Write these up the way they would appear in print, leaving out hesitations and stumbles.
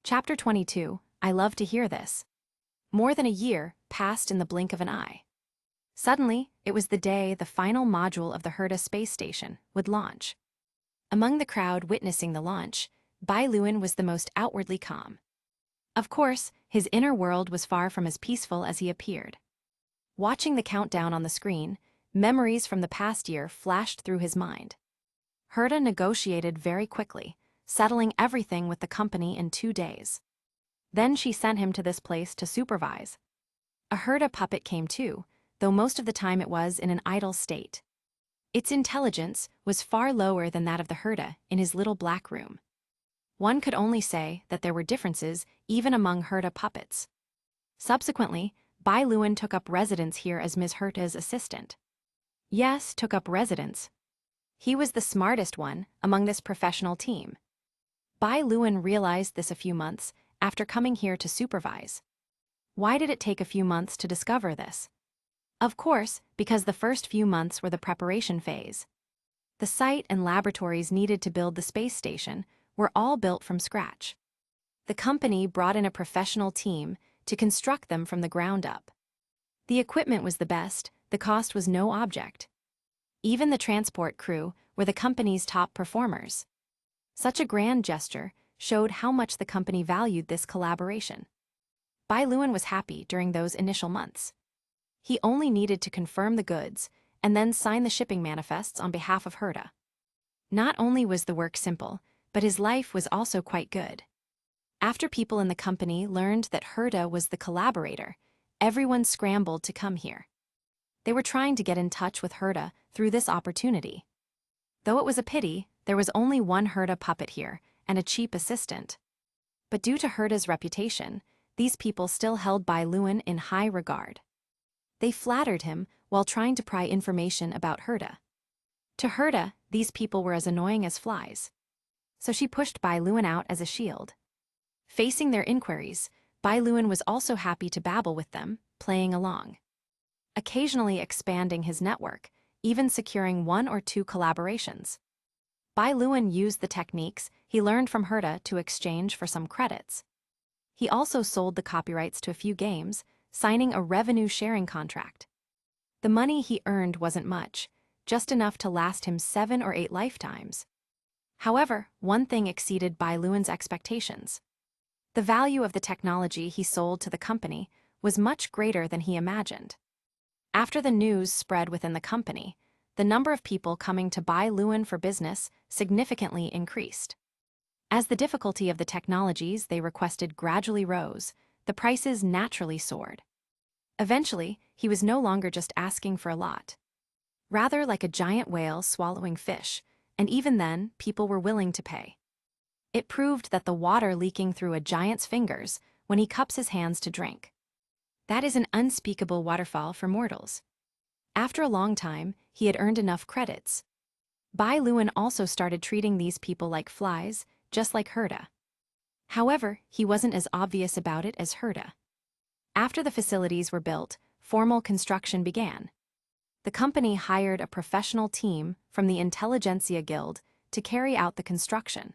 Chapter 22. I love to hear this. More than a year passed in the blink of an eye. Suddenly, it was the day the final module of the Herta Space Station would launch. Among the crowd witnessing the launch, Bai Luan was the most outwardly calm. Of course, his inner world was far from as peaceful as he appeared. Watching the countdown on the screen, memories from the past year flashed through his mind. Herta negotiated very quickly, settling everything with the company in 2 days. Then she sent him to this place to supervise. A Herta puppet came too, though most of the time it was in an idle state. Its intelligence was far lower than that of the Herta in his little black room. One could only say that there were differences even among Herta puppets. Subsequently, Bai Luan took up residence here as Ms. Herta's assistant. Yes, took up residence. He was the smartest one among this professional team. Bai Luan realized this a few months after coming here to supervise. Why did it take a few months to discover this? Of course, because the first few months were the preparation phase. The site and laboratories needed to build the space station were all built from scratch. The company brought in a professional team to construct them from the ground up. The equipment was the best, the cost was no object. Even the transport crew were the company's top performers. Such a grand gesture showed how much the company valued this collaboration. Bai Luan was happy during those initial months. He only needed to confirm the goods and then sign the shipping manifests on behalf of Herta. Not only was the work simple, but his life was also quite good. After people in the company learned that Herta was the collaborator, everyone scrambled to come here. They were trying to get in touch with Herta through this opportunity. Though it was a pity, there was only one Herta puppet here and a cheap assistant. But due to Herta's reputation, these people still held Bai Luan in high regard. They flattered him while trying to pry information about Herta. To Herta, these people were as annoying as flies. So she pushed Bai Luan out as a shield. Facing their inquiries, Bai Luan was also happy to babble with them, playing along. Occasionally expanding his network, even securing 1 or 2 collaborations. Bai Luan used the techniques he learned from Herta to exchange for some credits. He also sold the copyrights to a few games, signing a revenue-sharing contract. The money he earned wasn't much, just enough to last him 7 or 8 lifetimes. However, one thing exceeded Bai Luan's expectations. The value of the technology he sold to the company was much greater than he imagined. After the news spread within the company, the number of people coming to Bai Luan for business significantly increased. As the difficulty of the technologies they requested gradually rose, the prices naturally soared. Eventually, he was no longer just asking for a lot. Rather like a giant whale swallowing fish, and even then, people were willing to pay. It proved that the water leaking through a giant's fingers when he cups his hands to drink. That is an unspeakable waterfall for mortals. After a long time, he had earned enough credits. Bai Luan also started treating these people like flies, just like Herta. However, he wasn't as obvious about it as Herta. After the facilities were built, formal construction began. The company hired a professional team from the Intelligentsia Guild to carry out the construction.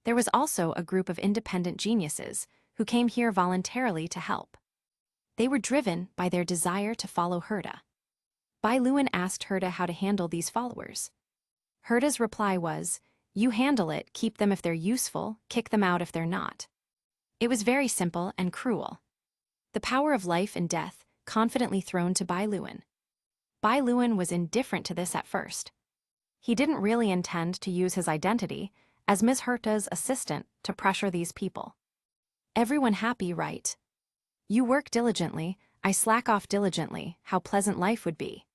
There was also a group of independent geniuses who came here voluntarily to help. They were driven by their desire to follow Herta. Bai Luan asked Herta how to handle these followers. Herta's reply was, "You handle it, keep them if they're useful, kick them out if they're not." It was very simple and cruel. The power of life and death confidently thrown to Bai Luan. Bai Luan was indifferent to this at first. He didn't really intend to use his identity as Ms. Herta's assistant to pressure these people. Everyone happy, right? You work diligently, I slack off diligently, how pleasant life would be.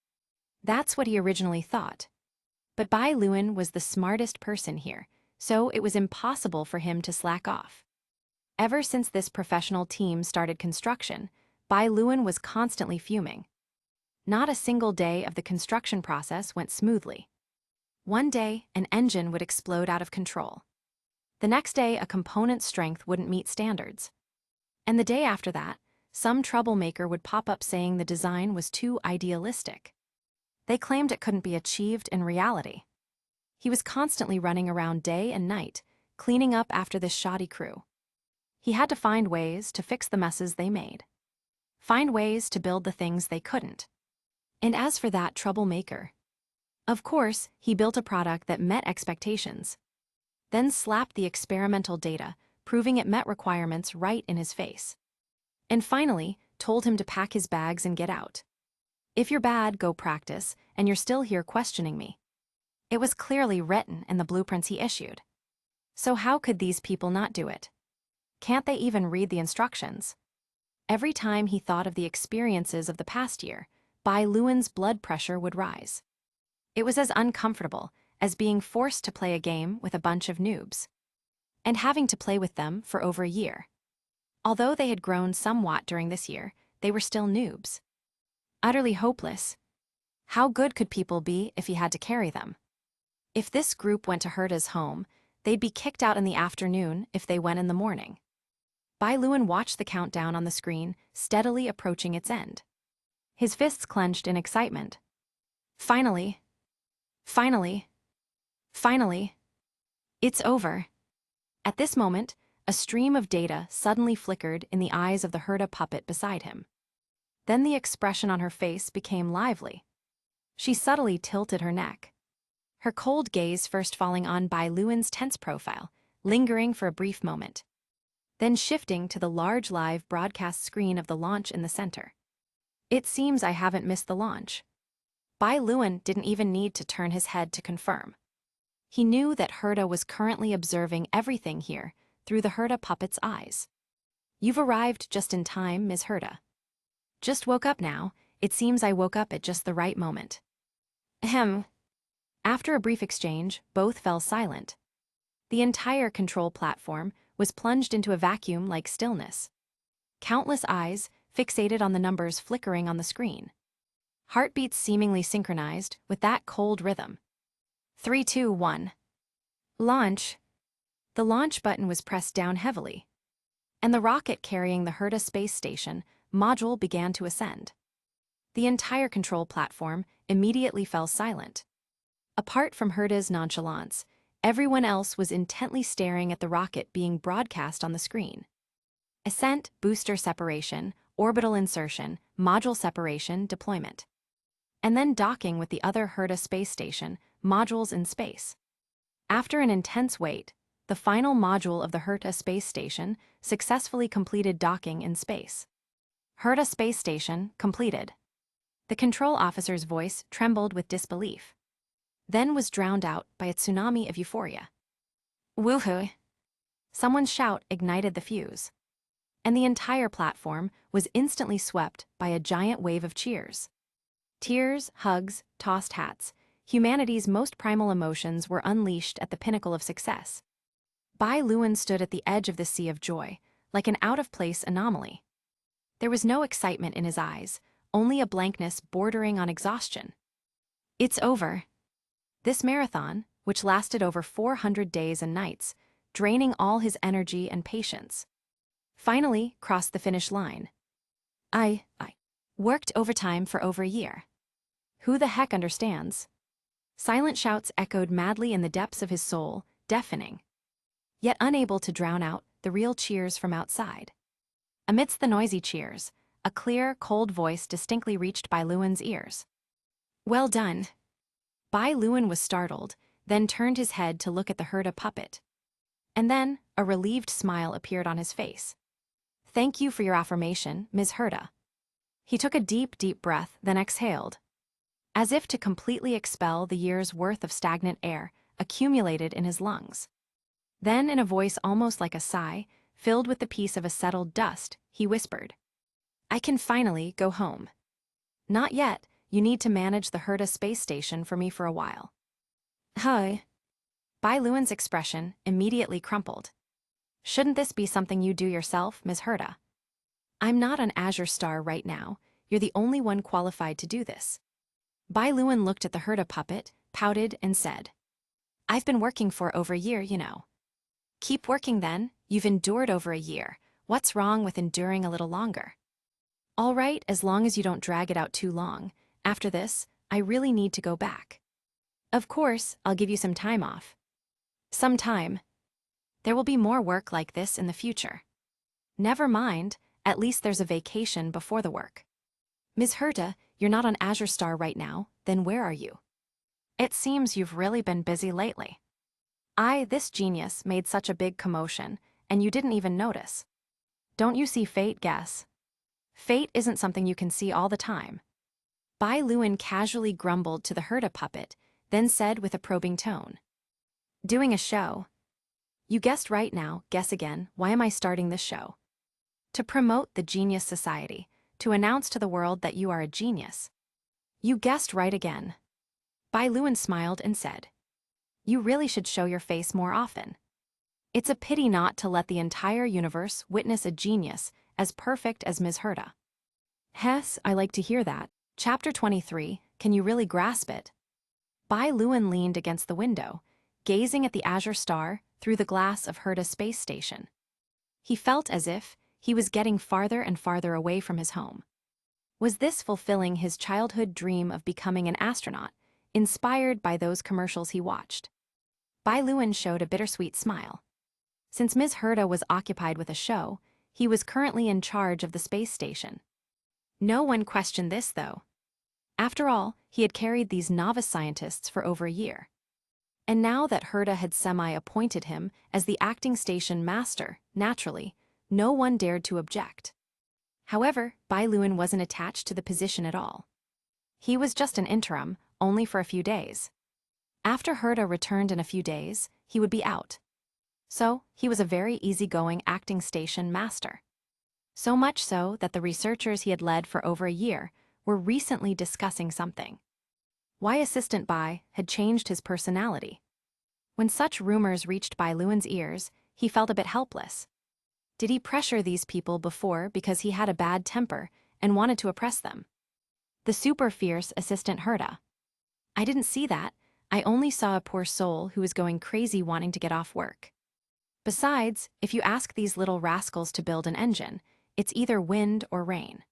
That's what he originally thought. But Bai Luan was the smartest person here, so it was impossible for him to slack off. Ever since this professional team started construction, Bai Luan was constantly fuming. Not a single day of the construction process went smoothly. One day, an engine would explode out of control. The next day, a component's strength wouldn't meet standards. And the day after that, some troublemaker would pop up saying the design was too idealistic. They claimed it couldn't be achieved in reality. He was constantly running around day and night, cleaning up after this shoddy crew. He had to find ways to fix the messes they made. Find ways to build the things they couldn't. And as for that troublemaker, of course, he built a product that met expectations, then slapped the experimental data, proving it met requirements right in his face. And finally, told him to pack his bags and get out. If you're bad, go practice, and you're still here questioning me. It was clearly written in the blueprints he issued. So how could these people not do it? Can't they even read the instructions? Every time he thought of the experiences of the past year, Bai Luan's blood pressure would rise. It was as uncomfortable as being forced to play a game with a bunch of noobs, and having to play with them for over a year. Although they had grown somewhat during this year, they were still noobs. Utterly hopeless. How good could people be if he had to carry them? If this group went to Herta's home, they'd be kicked out in the afternoon if they went in the morning. Bai Luan watched the countdown on the screen, steadily approaching its end. His fists clenched in excitement. Finally. Finally. Finally. It's over. At this moment, a stream of data suddenly flickered in the eyes of the Herta puppet beside him. Then the expression on her face became lively. She subtly tilted her neck, her cold gaze first falling on Bai Luan's tense profile, lingering for a brief moment, then shifting to the large live broadcast screen of the launch in the center. It seems I haven't missed the launch. Bai Luan didn't even need to turn his head to confirm. He knew that Herta was currently observing everything here through the Herta puppet's eyes. You've arrived just in time, Ms. Herta. Just woke up now. It seems I woke up at just the right moment. Ahem. After a brief exchange, both fell silent. The entire control platform was plunged into a vacuum-like stillness. Countless eyes fixated on the numbers flickering on the screen. Heartbeats seemingly synchronized with that cold rhythm. 3, 2, 1. Launch. The launch button was pressed down heavily, and the rocket carrying the Herta Space Station module began to ascend. The entire control platform immediately fell silent. Apart from Herta's nonchalance, everyone else was intently staring at the rocket being broadcast on the screen. Ascent, booster separation, orbital insertion, module separation, deployment. And then docking with the other Herta Space Station modules in space. After an intense wait, the final module of the Herta Space Station successfully completed docking in space. Herta Space Station completed. The control officer's voice trembled with disbelief, then was drowned out by a tsunami of euphoria. Woohoo! Someone's shout ignited the fuse, and the entire platform was instantly swept by a giant wave of cheers. Tears, hugs, tossed hats, humanity's most primal emotions were unleashed at the pinnacle of success. Bai Luan stood at the edge of the sea of joy, like an out-of-place anomaly. There was no excitement in his eyes, only a blankness bordering on exhaustion. It's over. This marathon, which lasted over 400 days and nights, draining all his energy and patience, finally crossed the finish line. I worked overtime for over a year. Who the heck understands? Silent shouts echoed madly in the depths of his soul, deafening, yet unable to drown out the real cheers from outside. Amidst the noisy cheers, a clear, cold voice distinctly reached Bai Luan's ears. Well done. Bai Luan was startled, then turned his head to look at the Herta puppet. And then, a relieved smile appeared on his face. Thank you for your affirmation, Ms. Herta. He took a deep, deep breath, then exhaled, as if to completely expel the year's worth of stagnant air accumulated in his lungs. Then, in a voice almost like a sigh, filled with the peace of a settled dust, he whispered, I can finally go home. Not yet. You need to manage the Herta Space Station for me for a while. Hi. Bai Luan's expression immediately crumpled. Shouldn't this be something you do yourself, Ms. Herta? I'm not on Azure Star right now. You're the only one qualified to do this. Bai Luan looked at the Herta puppet, pouted, and said, I've been working for over a year, you know. Keep working then. You've endured over a year. What's wrong with enduring a little longer? All right, as long as you don't drag it out too long. After this, I really need to go back. Of course, I'll give you some time off. Some time. There will be more work like this in the future. Never mind, at least there's a vacation before the work. Ms. Herta, you're not on Azure Star right now, then where are you? It seems you've really been busy lately. This genius made such a big commotion, and you didn't even notice. Don't you see fate, guess? Fate isn't something you can see all the time. Bai Luan casually grumbled to the Herta puppet, then said with a probing tone. Doing a show. You guessed right now, guess again, why am I starting this show? To promote the Genius Society, to announce to the world that you are a genius. You guessed right again. Bai Luan smiled and said, you really should show your face more often. It's a pity not to let the entire universe witness a genius as perfect as Ms. Herta. Hess, I like to hear that. Chapter 23, can you really grasp it? Bai Luan leaned against the window, gazing at the Azure Star through the glass of Herta Space Station. He felt as if he was getting farther and farther away from his home. Was this fulfilling his childhood dream of becoming an astronaut, inspired by those commercials he watched? Bai Luan showed a bittersweet smile. Since Ms. Herta was occupied with a show, he was currently in charge of the space station. No one questioned this, though. After all, he had carried these novice scientists for over a year. And now that Herta had semi-appointed him as the acting station master, naturally, no one dared to object. However, Bai Luan wasn't attached to the position at all. He was just an interim, only for a few days. After Herta returned in a few days, he would be out. So, he was a very easygoing acting station master. So much so that the researchers he had led for over a year were recently discussing something. Why Assistant Bai had changed his personality. When such rumors reached Bai Luan's ears, he felt a bit helpless. Did he pressure these people before because he had a bad temper and wanted to oppress them? The super fierce Assistant Herta. I didn't see that. I only saw a poor soul who was going crazy wanting to get off work. Besides, if you ask these little rascals to build an engine, it's either wind or rain.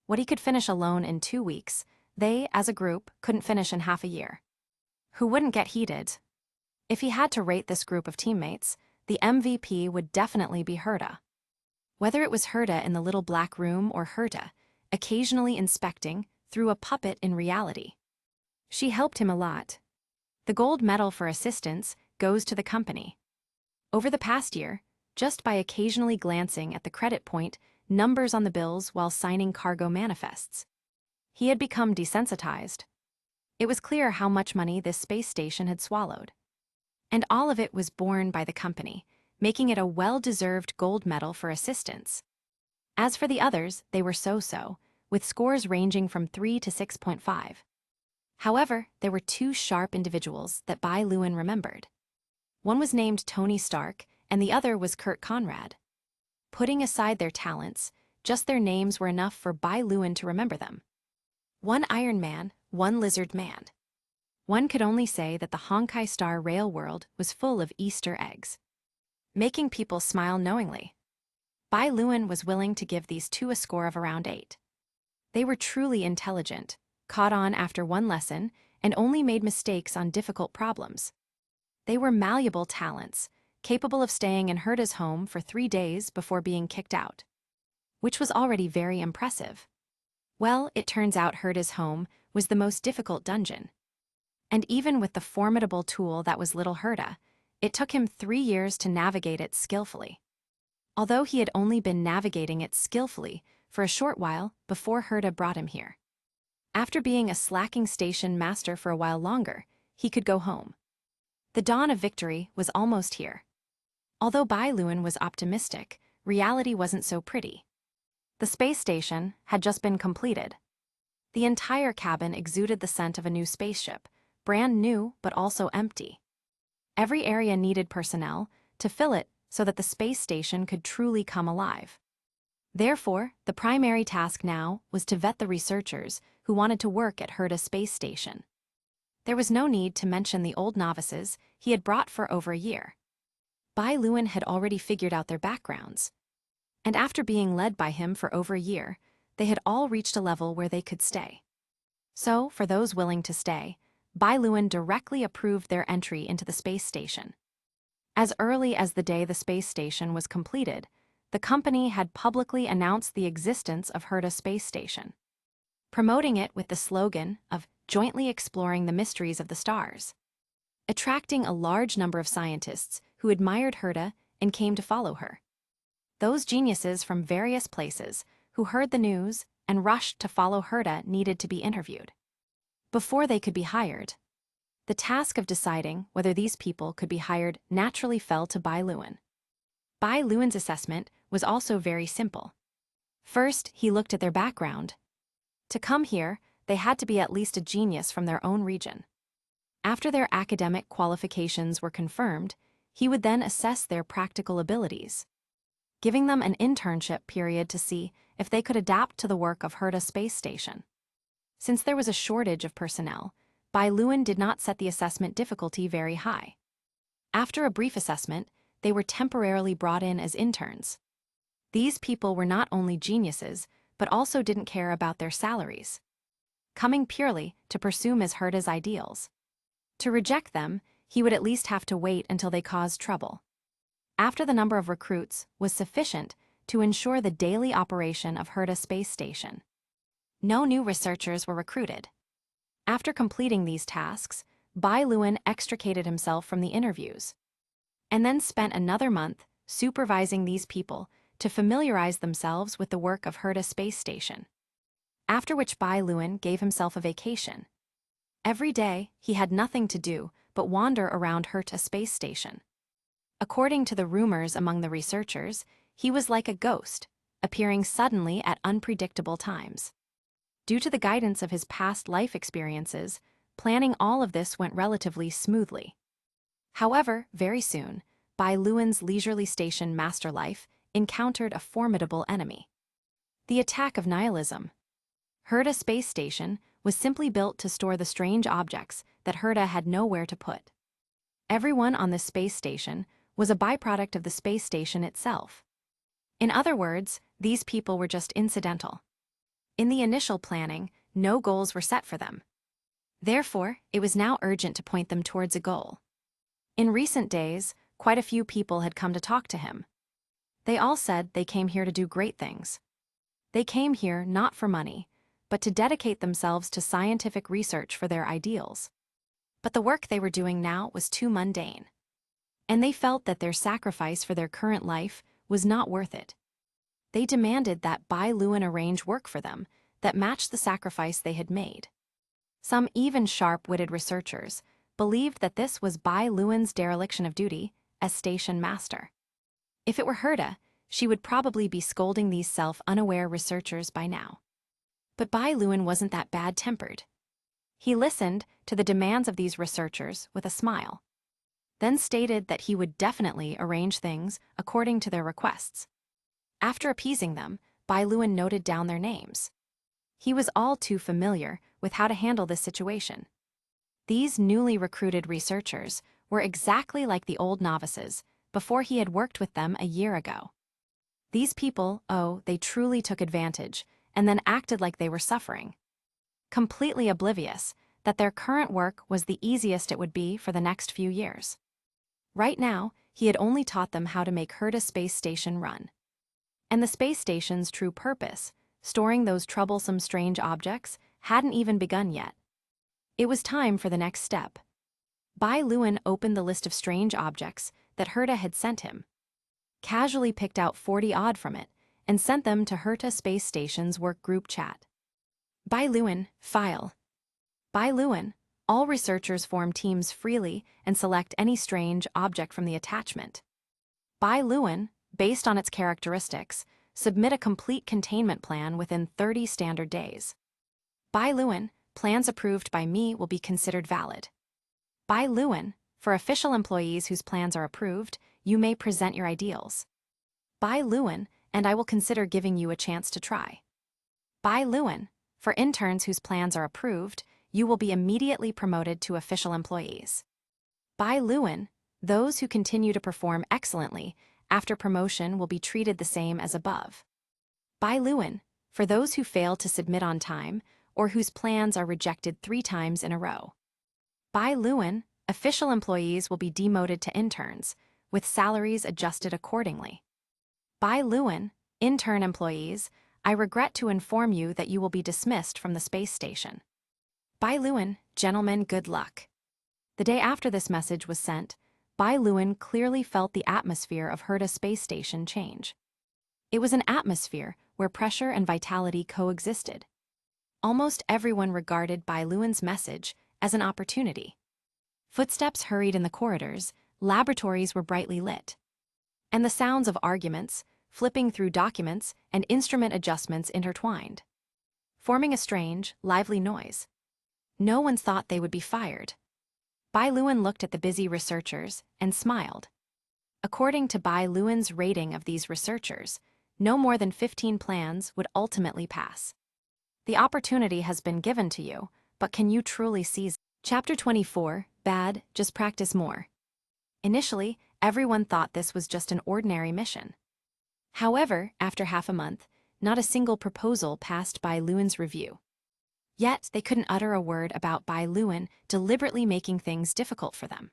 What he could finish alone in 2 weeks, they, as a group, couldn't finish in half a year. Who wouldn't get heated? If he had to rate this group of teammates, the MVP would definitely be Herta. Whether it was Herta in the little black room or Herta, occasionally inspecting, through a puppet in reality. She helped him a lot. The gold medal for assistance goes to the company. Over the past year, just by occasionally glancing at the credit point numbers on the bills while signing cargo manifests, he had become desensitized. It was clear how much money this space station had swallowed. And all of it was borne by the company, making it a well-deserved gold medal for assistance. As for the others, they were so-so, with scores ranging from 3 to 6.5. However, there were 2 sharp individuals that Bai Luan remembered. One was named Tony Stark, and the other was Kurt Conrad. Putting aside their talents, just their names were enough for Bai Luan to remember them. One Iron Man, one Lizard Man. One could only say that the Honkai Star Rail world was full of Easter eggs, making people smile knowingly. Bai Luan was willing to give these 2 a score of around 8. They were truly intelligent, caught on after one lesson, and only made mistakes on difficult problems. They were malleable talents, capable of staying in Herta's home for 3 days before being kicked out, which was already very impressive. Well, it turns out Herta's home was the most difficult dungeon. And even with the formidable tool that was little Herta, it took him 3 years to navigate it skillfully. Although he had only been navigating it skillfully for a short while before Herta brought him here. After being a slacking station master for a while longer, he could go home. The dawn of victory was almost here. Although Bai Luan was optimistic, reality wasn't so pretty. The space station had just been completed. The entire cabin exuded the scent of a new spaceship, brand new but also empty. Every area needed personnel to fill it so that the space station could truly come alive. Therefore, the primary task now was to vet the researchers who wanted to work at Herta Space Station. There was no need to mention the old novices he had brought for over a year. Bai Luan had already figured out their backgrounds. And after being led by him for over a year, they had all reached a level where they could stay. So, for those willing to stay, Bai Luan directly approved their entry into the space station. As early as the day the space station was completed, the company had publicly announced the existence of Herta Space Station, promoting it with the slogan of jointly exploring the mysteries of the stars, attracting a large number of scientists who admired Herta and came to follow her. Those geniuses from various places who heard the news and rushed to follow Herta needed to be interviewed before they could be hired. The task of deciding whether these people could be hired naturally fell to Bai Luan. Bai Luan's assessment was also very simple. First, he looked at their background. To come here, they had to be at least a genius from their own region. After their academic qualifications were confirmed, he would then assess their practical abilities, giving them an internship period to see if they could adapt to the work of Herta Space Station. Since there was a shortage of personnel, Bai Luan did not set the assessment difficulty very high. After a brief assessment, they were temporarily brought in as interns. These people were not only geniuses, but also didn't care about their salaries, coming purely to pursue Ms. Herta's ideals. To reject them, he would at least have to wait until they caused trouble. After the number of recruits was sufficient to ensure the daily operation of Herta Space Station, no new researchers were recruited. After completing these tasks, Bai Luan extricated himself from the interviews, and then spent another month supervising these people to familiarize themselves with the work of Herta Space Station, after which Bai Luan gave himself a vacation. Every day, he had nothing to do but wander around Herta Space Station. According to the rumors among the researchers, he was like a ghost, appearing suddenly at unpredictable times. Due to the guidance of his past life experiences, planning all of this went relatively smoothly. However, very soon, Bai Luan's leisurely station master life encountered a formidable enemy: the attack of nihilism. Herta Space Station was simply built to store the strange objects that Herta had nowhere to put. Everyone on this space station was a byproduct of the space station itself. In other words, these people were just incidental. In the initial planning, no goals were set for them. Therefore, it was now urgent to point them towards a goal. In recent days, quite a few people had come to talk to him. They all said they came here to do great things. They came here not for money, but to dedicate themselves to scientific research for their ideals. But the work they were doing now was too mundane, and they felt that their sacrifice for their current life was not worth it. They demanded that Bai Luan arrange work for them that matched the sacrifice they had made. Some even sharp-witted researchers believed that this was Bai Luan's dereliction of duty as station master. If it were Herta, she would probably be scolding these self-unaware researchers by now. But Bai Luan wasn't that bad-tempered. He listened to the demands of these researchers with a smile, then stated that he would definitely arrange things according to their requests. After appeasing them, Bai Luan noted down their names. He was all too familiar with how to handle this situation. These newly recruited researchers were exactly like the old novices before he had worked with them a year ago. These people, they truly took advantage and then acted like they were suffering, completely oblivious that their current work was the easiest it would be for the next few years. Right now, he had only taught them how to make Herta Space Station run. And the space station's true purpose, storing those troublesome strange objects, hadn't even begun yet. It was time for the next step. Bai Luan opened the list of strange objects that Herta had sent him, casually picked out 40-odd from it, and sent them to Herta Space Station's work group chat. Bai Luan, file. Bai Luan, all researchers form teams freely and select any strange object from the attachment. Bai Luan, based on its characteristics, submit a complete containment plan within 30 standard days. Bai Luan, plans approved by me will be considered valid. Bai Luan, for official employees whose plans are approved, you may present your ideals. Bai Luan, and I will consider giving you a chance to try. Bai Luan, for interns whose plans are approved, you will be immediately promoted to official employees. Bai Luan, those who continue to perform excellently after promotion will be treated the same as above. Bai Luan, for those who fail to submit on time or whose plans are rejected 3 times in a row. Bai Luan, official employees will be demoted to interns, with salaries adjusted accordingly. Bai Luan, intern employees, I regret to inform you that you will be dismissed from the space station. Bai Luan, gentlemen, good luck. The day after this message was sent, Bai Luan clearly felt the atmosphere of Herta Space Station change. It was an atmosphere where pressure and vitality coexisted. Almost everyone regarded Bai Luan's message as an opportunity. Footsteps hurried in the corridors, laboratories were brightly lit. And the sounds of arguments, flipping through documents, and instrument adjustments intertwined, forming a strange, lively noise. No one thought they would be fired. Bai Luan looked at the busy researchers and smiled. According to Bai Luan's rating of these researchers, no more than 15 plans would ultimately pass. The opportunity has been given to you, but can you truly seize it? Chapter 24, Bad, Just Practice More. Initially, everyone thought this was just an ordinary mission. However, after half a month, not a single proposal passed Bai Luan's review. Yet, they couldn't utter a word about Bai Luan deliberately making things difficult for them.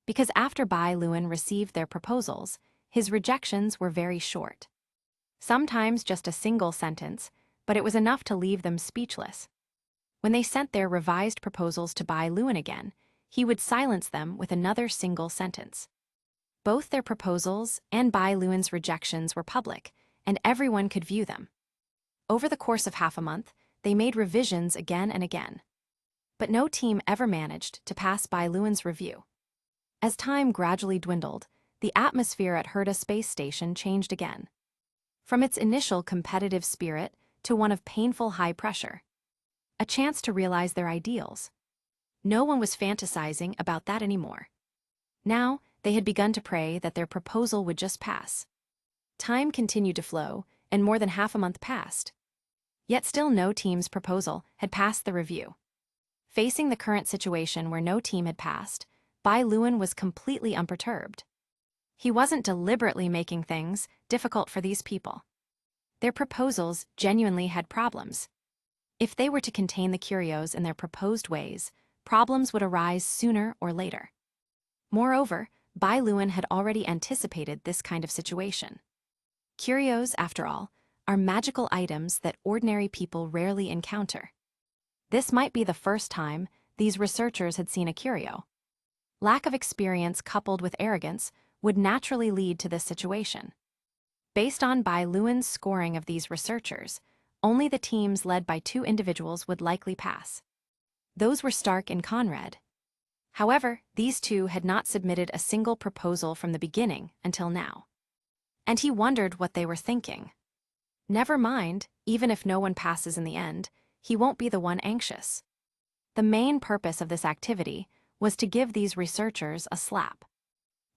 Because after Bai Luan received their proposals, his rejections were very short. Sometimes just a single sentence, but it was enough to leave them speechless. When they sent their revised proposals to Bai Luan again, he would silence them with another single sentence. Both their proposals and Bai Luan's rejections were public, and everyone could view them. Over the course of half a month, they made revisions again and again. But no team ever managed to pass Bai Luan's review. As time gradually dwindled, the atmosphere at Herta Space Station changed again. From its initial competitive spirit to one of painful high pressure. A chance to realize their ideals. No one was fantasizing about that anymore. Now, they had begun to pray that their proposal would just pass. Time continued to flow, and more than half a month passed. Yet still no team's proposal had passed the review. Facing the current situation where no team had passed, Bai Luan was completely unperturbed. He wasn't deliberately making things difficult for these people. Their proposals genuinely had problems. If they were to contain the curios in their proposed ways, problems would arise sooner or later. Moreover, Bai Luan had already anticipated this kind of situation. Curios, after all, are magical items that ordinary people rarely encounter. This might be the first time these researchers had seen a curio. Lack of experience coupled with arrogance would naturally lead to this situation. Based on Bai Luan's scoring of these researchers, only the teams led by 2 individuals would likely pass. Those were Stark and Conrad. However, these 2 had not submitted a single proposal from the beginning until now. And he wondered what they were thinking. Never mind, even if no one passes in the end, he won't be the one anxious. The main purpose of this activity was to give these researchers a slap.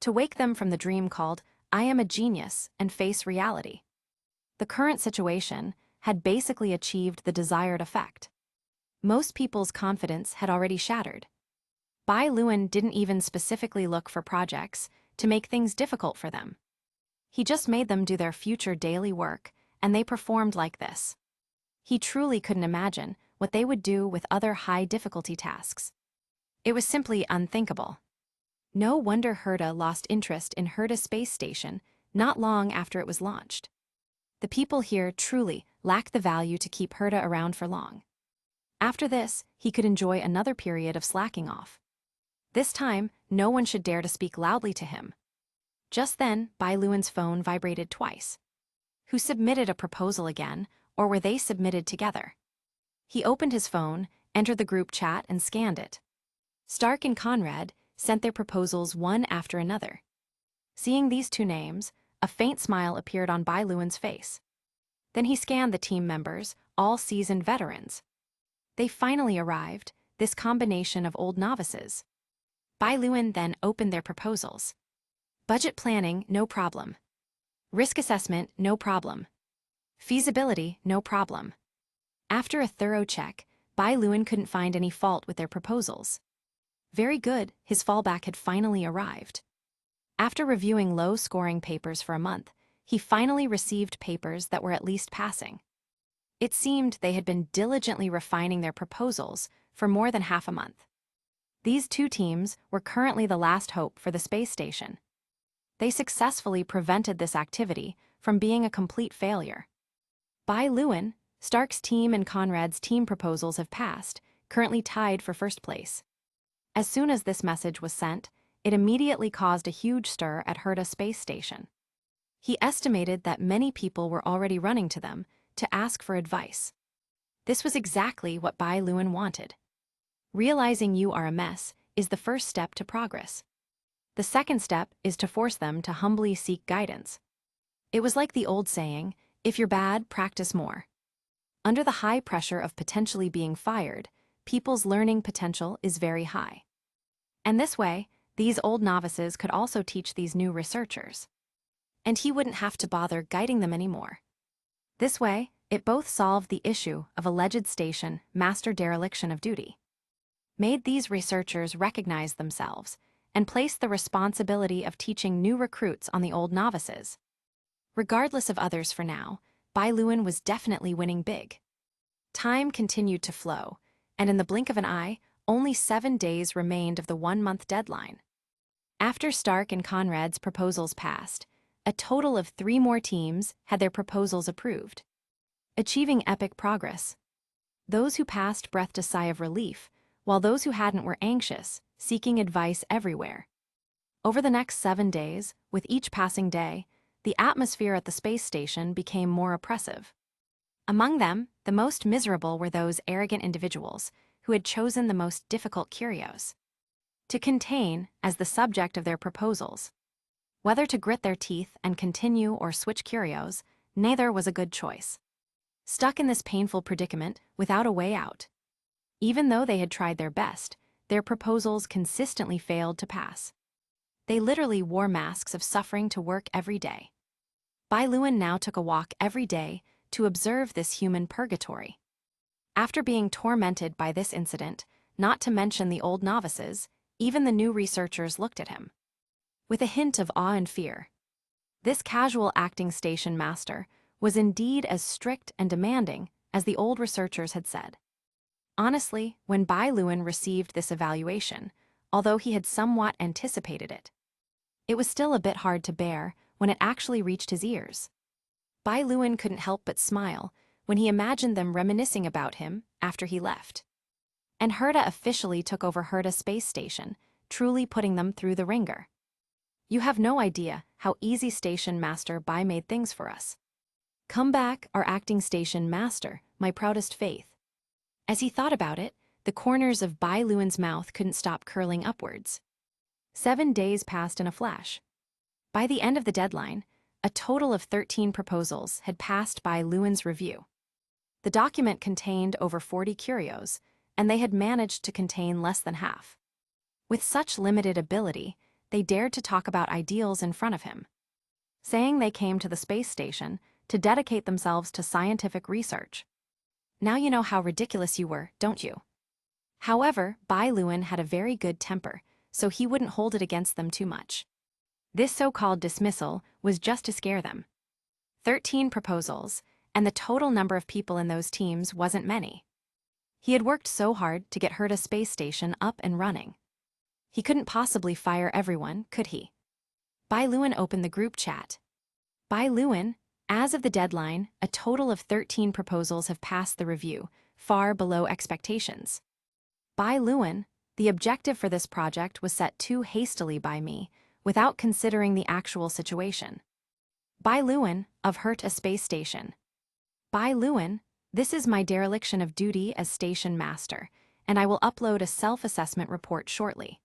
To wake them from the dream called, I am a genius, and face reality. The current situation had basically achieved the desired effect. Most people's confidence had already shattered. Bai Luan didn't even specifically look for projects to make things difficult for them. He just made them do their future daily work, and they performed like this. He truly couldn't imagine what they would do with other high-difficulty tasks. It was simply unthinkable. No wonder Herta lost interest in Herta Space Station not long after it was launched. The people here truly lack the value to keep Herta around for long. After this, he could enjoy another period of slacking off. This time, no one should dare to speak loudly to him. Just then, Bai Luan's phone vibrated twice. Who submitted a proposal again, or were they submitted together? He opened his phone, entered the group chat, and scanned it. Stark and Conrad sent their proposals one after another. Seeing these 2 names, a faint smile appeared on Bai Luan's face. Then he scanned the team members, all seasoned veterans. They finally arrived, this combination of old novices. Bai Luan then opened their proposals. Budget planning, no problem. Risk assessment, no problem. Feasibility, no problem. After a thorough check, Bai Luan couldn't find any fault with their proposals. Very good, his fallback had finally arrived. After reviewing low-scoring papers for a month, he finally received papers that were at least passing. It seemed they had been diligently refining their proposals for more than half a month. These 2 teams were currently the last hope for the space station. They successfully prevented this activity from being a complete failure. Bai Luan, Stark's team and Conrad's team proposals have passed, currently tied for first place. As soon as this message was sent, it immediately caused a huge stir at Herta Space Station. He estimated that many people were already running to them to ask for advice. This was exactly what Bai Luan wanted. Realizing you are a mess is the first step to progress. The second step is to force them to humbly seek guidance. It was like the old saying, if you're bad, practice more. Under the high pressure of potentially being fired, people's learning potential is very high. And this way, these old novices could also teach these new researchers. And he wouldn't have to bother guiding them anymore. This way, it both solved the issue of alleged station master dereliction of duty, made these researchers recognize themselves, and placed the responsibility of teaching new recruits on the old novices. Regardless of others for now, Bai Luan was definitely winning big. Time continued to flow, and in the blink of an eye, only 7 days remained of the 1-month deadline. After Stark and Conrad's proposals passed, a total of 3 more teams had their proposals approved, achieving epic progress. Those who passed breathed a sigh of relief, while those who hadn't were anxious, seeking advice everywhere. Over the next 7 days, with each passing day, the atmosphere at the space station became more oppressive. Among them, the most miserable were those arrogant individuals who had chosen the most difficult curios to contain as the subject of their proposals. Whether to grit their teeth and continue or switch curios, neither was a good choice. Stuck in this painful predicament without a way out. Even though they had tried their best, their proposals consistently failed to pass. They literally wore masks of suffering to work every day. Bai Luan now took a walk every day to observe this human purgatory. After being tormented by this incident, not to mention the old novices, even the new researchers looked at him with a hint of awe and fear. This casual acting station master was indeed as strict and demanding as the old researchers had said. Honestly, when Bai Luan received this evaluation, although he had somewhat anticipated it, it was still a bit hard to bear when it actually reached his ears. Bai Luan couldn't help but smile when he imagined them reminiscing about him after he left. And Herta officially took over Herta Space Station, truly putting them through the ringer. You have no idea how easy Station Master Bai made things for us. Come back, our acting Station Master, my proudest faith. As he thought about it, the corners of Bai Luan's mouth couldn't stop curling upwards. 7 days passed in a flash. By the end of the deadline, a total of 13 proposals had passed Bai Luan's review. The document contained over 40 curios, and they had managed to contain less than half. With such limited ability, they dared to talk about ideals in front of him, saying they came to the space station to dedicate themselves to scientific research. Now you know how ridiculous you were, don't you? However, Bai Luan had a very good temper, so he wouldn't hold it against them too much. This so-called dismissal was just to scare them. 13 proposals, and the total number of people in those teams wasn't many. He had worked so hard to get Herta Space Station up and running. He couldn't possibly fire everyone, could he? Bai Luan opened the group chat. Bai Luan, as of the deadline, a total of 13 proposals have passed the review, far below expectations. Bai Luan, the objective for this project was set too hastily by me, without considering the actual situation. Bai Luan, of Herta Space Station. Bai Luan, this is my dereliction of duty as station master, and I will upload a self-assessment report shortly.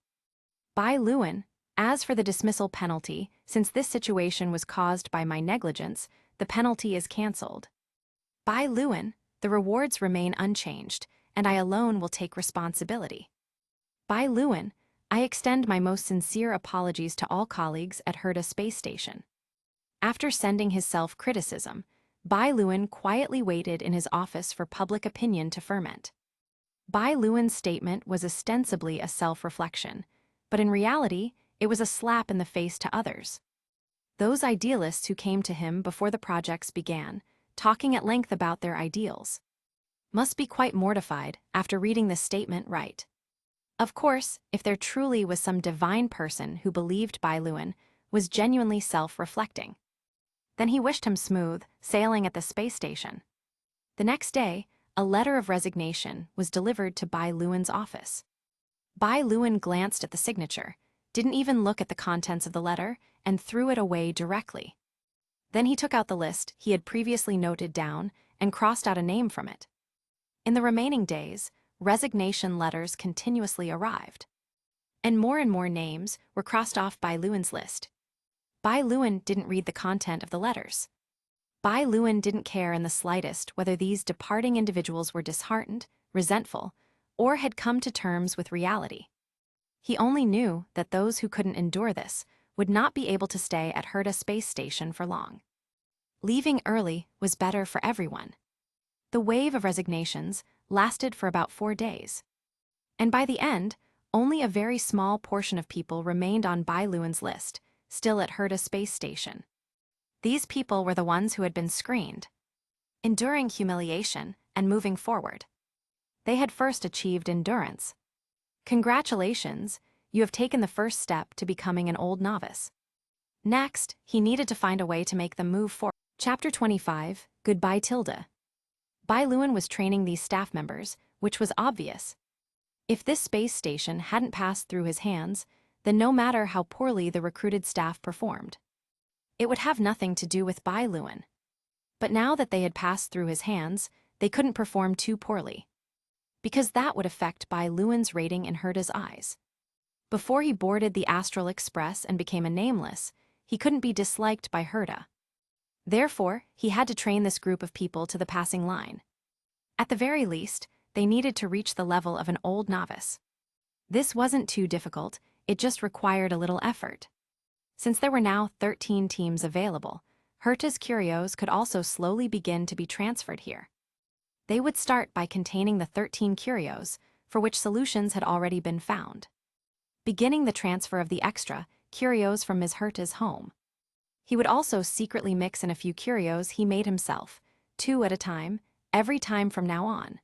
Bai Luan, as for the dismissal penalty, since this situation was caused by my negligence, the penalty is cancelled. Bai Luan, the rewards remain unchanged, and I alone will take responsibility. Bai Luan, I extend my most sincere apologies to all colleagues at Herta Space Station. After sending his self-criticism, Bai Luan quietly waited in his office for public opinion to ferment. Bai Luan's statement was ostensibly a self-reflection, but in reality, it was a slap in the face to others. Those idealists who came to him before the projects began, talking at length about their ideals, must be quite mortified after reading this statement right. Of course, if there truly was some divine person who believed Bai Luan was genuinely self-reflecting, Then he wished him smooth sailing at the space station. The next day, a letter of resignation was delivered to Bai Luan's office. Bai Luan glanced at the signature, didn't even look at the contents of the letter, and threw it away directly. Then he took out the list he had previously noted down and crossed out a name from it. In the remaining days, resignation letters continuously arrived. And more names were crossed off Bai Luan's list. Bai Luan didn't read the content of the letters. Bai Luan didn't care in the slightest whether these departing individuals were disheartened, resentful, or had come to terms with reality. He only knew that those who couldn't endure this would not be able to stay at Herta Space Station for long. Leaving early was better for everyone. The wave of resignations lasted for about 4 days. And by the end, only a very small portion of people remained on Bai Luan's list, still at Herta Space Station. These people were the ones who had been screened, enduring humiliation and moving forward. They had first achieved endurance. Congratulations, you have taken the first step to becoming an old novice. Next, he needed to find a way to make them move forward. Chapter 25, Goodbye Tilda. Bai Luan was training these staff members, which was obvious. If this space station hadn't passed through his hands, then no matter how poorly the recruited staff performed, it would have nothing to do with Bai Luan. But now that they had passed through his hands, they couldn't perform too poorly, because that would affect Bai Luan's rating in Herta's eyes. Before he boarded the Astral Express and became a nameless, he couldn't be disliked by Herta. Therefore, he had to train this group of people to the passing line. At the very least, they needed to reach the level of an old novice. This wasn't too difficult, it just required a little effort. Since there were now 13 teams available, Herta's curios could also slowly begin to be transferred here. They would start by containing the 13 curios, for which solutions had already been found, beginning the transfer of the extra curios from Ms. Herta's home. He would also secretly mix in a few curios he made himself, 2 at a time, every time from now on.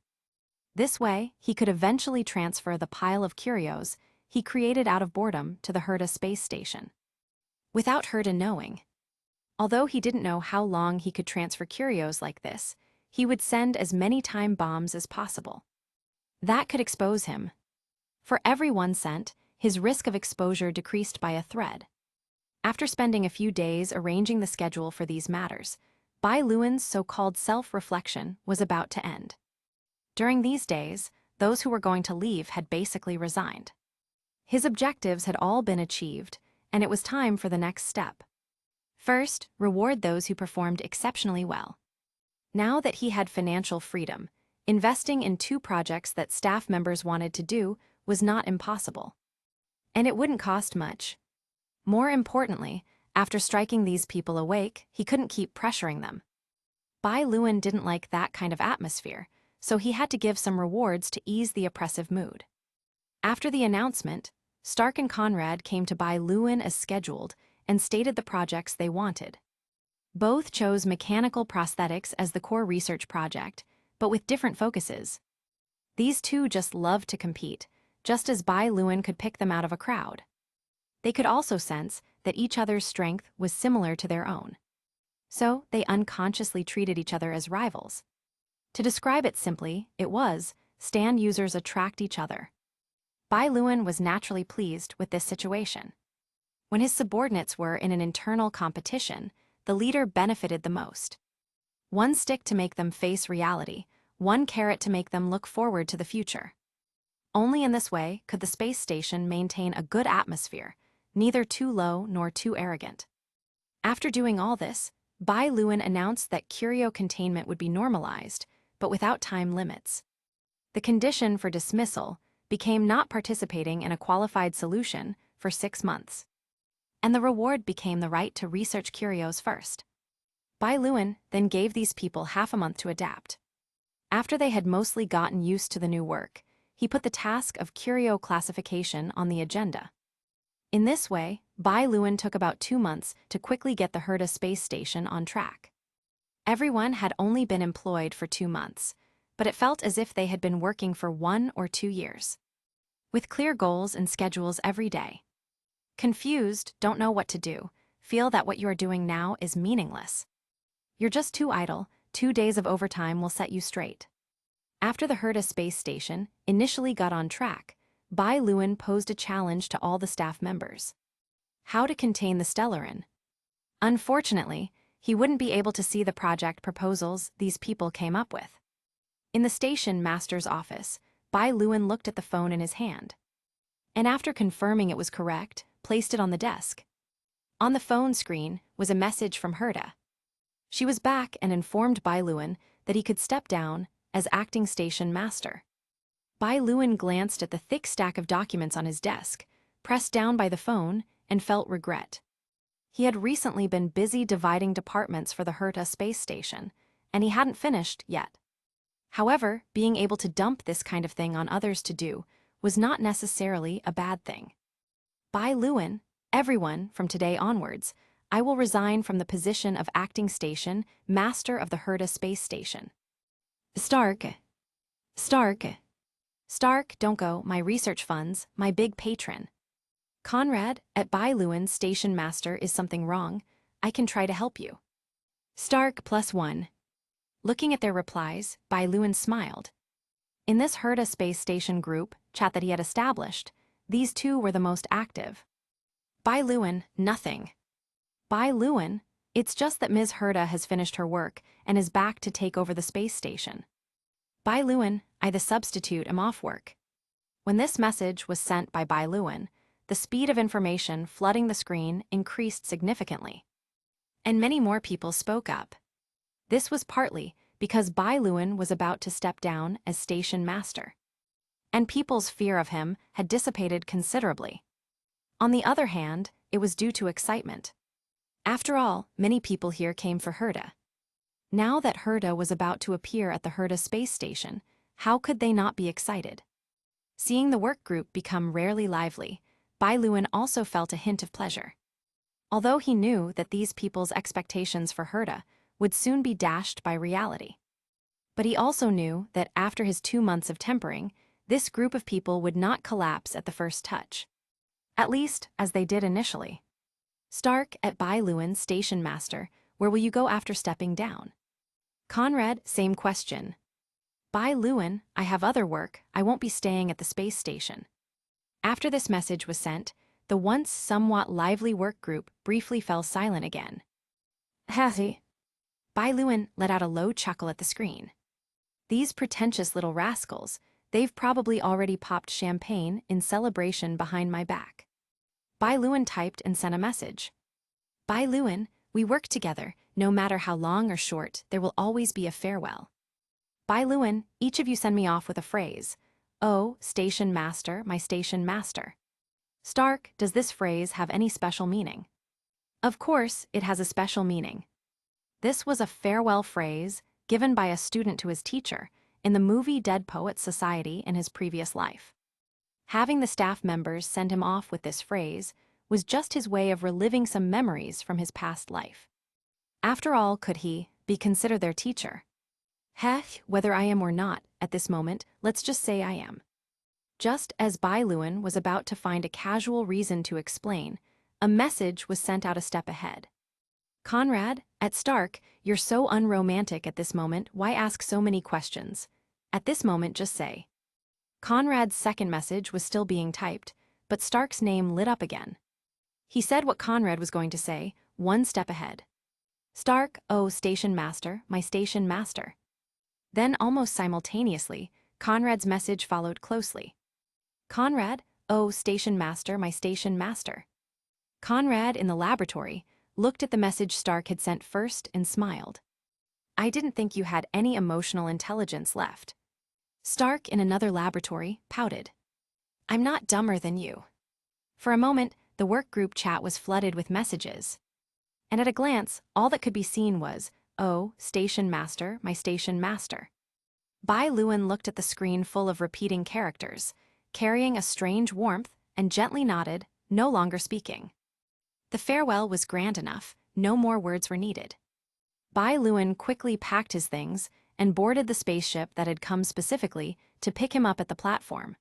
This way, he could eventually transfer the pile of curios he created out of boredom to the Herta Space Station, without Herta knowing. Although he didn't know how long he could transfer curios like this, he would send as many time bombs as possible. That could expose him. For every one sent, his risk of exposure decreased by a thread. After spending a few days arranging the schedule for these matters, Bai Luan's so-called self-reflection was about to end. During these days, those who were going to leave had basically resigned. His objectives had all been achieved, and it was time for the next step. First, reward those who performed exceptionally well. Now that he had financial freedom, investing in 2 projects that staff members wanted to do was not impossible. And it wouldn't cost much. More importantly, after striking these people awake, he couldn't keep pressuring them. Bai Luan didn't like that kind of atmosphere, so he had to give some rewards to ease the oppressive mood. After the announcement, Stark and Conrad came to Bai Luan as scheduled and stated the projects they wanted. Both chose mechanical prosthetics as the core research project, but with different focuses. These 2 just loved to compete, just as Bai Luan could pick them out of a crowd. They could also sense that each other's strength was similar to their own. So they unconsciously treated each other as rivals. To describe it simply, it was, stand users attract each other. Bai Luan was naturally pleased with this situation. When his subordinates were in an internal competition, the leader benefited the most. 1 stick to make them face reality, 1 carrot to make them look forward to the future. Only in this way could the space station maintain a good atmosphere, neither too low nor too arrogant. After doing all this, Bai Luan announced that curio containment would be normalized, but without time limits. The condition for dismissal became not participating in a qualified solution for 6 months. And the reward became the right to research curios first. Bai Luan then gave these people half a month to adapt. After they had mostly gotten used to the new work, he put the task of curio classification on the agenda. In this way, Bai Luan took about 2 months to quickly get the Herta Space Station on track. Everyone had only been employed for 2 months, but it felt as if they had been working for 1 or 2 years. With clear goals and schedules every day. Confused, don't know what to do, feel that what you are doing now is meaningless. You're just too idle. 2 days of overtime will set you straight. After the Herta Space Station initially got on track, Bai Luan posed a challenge to all the staff members. How to contain the Stellaron. Unfortunately, he wouldn't be able to see the project proposals these people came up with. In the station master's office, Bai Luan looked at the phone in his hand. And after confirming it was correct, placed it on the desk. On the phone screen was a message from Herta. She was back and informed Bai Luan that he could step down as acting station master. Bai Luan glanced at the thick stack of documents on his desk, pressed down by the phone, and felt regret. He had recently been busy dividing departments for the Herta Space Station, and he hadn't finished yet. However, being able to dump this kind of thing on others to do was not necessarily a bad thing. Bai Luan, everyone from today onwards, I will resign from the position of acting station master of the Herta Space Station. Stark, don't go, my research funds, my big patron. Conrad, at Bai Luan's station master is something wrong. I can try to help you. Stark +1. Looking at their replies, Bai Luan smiled. In this Herta Space Station group chat that he had established, these two were the most active. Bai Luan, nothing. Bai Luan, it's just that Ms. Herta has finished her work and is back to take over the space station. Bai Luan, I the substitute am off work. When this message was sent by Bai Luan, the speed of information flooding the screen increased significantly. And many more people spoke up. This was partly because Bai Luan was about to step down as station master. And people's fear of him had dissipated considerably. On the other hand, it was due to excitement. After all, many people here came for Herta. Now that Herta was about to appear at the Herta Space Station, how could they not be excited? Seeing the work group become rarely lively, Bai Luan also felt a hint of pleasure. Although he knew that these people's expectations for Herta would soon be dashed by reality. But he also knew that after his 2 months of tempering, this group of people would not collapse at the first touch. At least, as they did initially. Stark, at Bai Luan's station master, where will you go after stepping down? Conrad, same question. Bai Luan, I have other work, I won't be staying at the space station. After this message was sent, the once somewhat lively work group briefly fell silent again. Hathy. Bai Luan let out a low chuckle at the screen. These pretentious little rascals, they've probably already popped champagne in celebration behind my back. Bai Luan typed and sent a message. Bai Luan, we work together, no matter how long or short, there will always be a farewell. Bai Luan, each of you send me off with a phrase. Oh, station master, my station master. Stark, does this phrase have any special meaning? Of course, it has a special meaning. This was a farewell phrase given by a student to his teacher in the movie Dead Poets Society in his previous life. Having the staff members send him off with this phrase was just his way of reliving some memories from his past life. After all, could he be considered their teacher? Heh, whether I am or not, at this moment, let's just say I am. Just as Bai Luan was about to find a casual reason to explain, a message was sent out a step ahead. Conrad, at Stark, you're so unromantic at this moment, why ask so many questions? At this moment, just say. Conrad's second message was still being typed, but Stark's name lit up again. He said what Conrad was going to say, one step ahead. Stark, oh, station master, my station master. Then, almost simultaneously, Conrad's message followed closely. Conrad, oh, station master, my station master. Conrad, in the laboratory, looked at the message Stark had sent first and smiled. I didn't think you had any emotional intelligence left. Stark, in another laboratory, pouted. I'm not dumber than you. For a moment, the work group chat was flooded with messages. And at a glance, all that could be seen was, oh, station master, my station master. Bai Luan looked at the screen full of repeating characters, carrying a strange warmth, and gently nodded, no longer speaking. The farewell was grand enough, no more words were needed. Bai Luan quickly packed his things and boarded the spaceship that had come specifically to pick him up at the platform.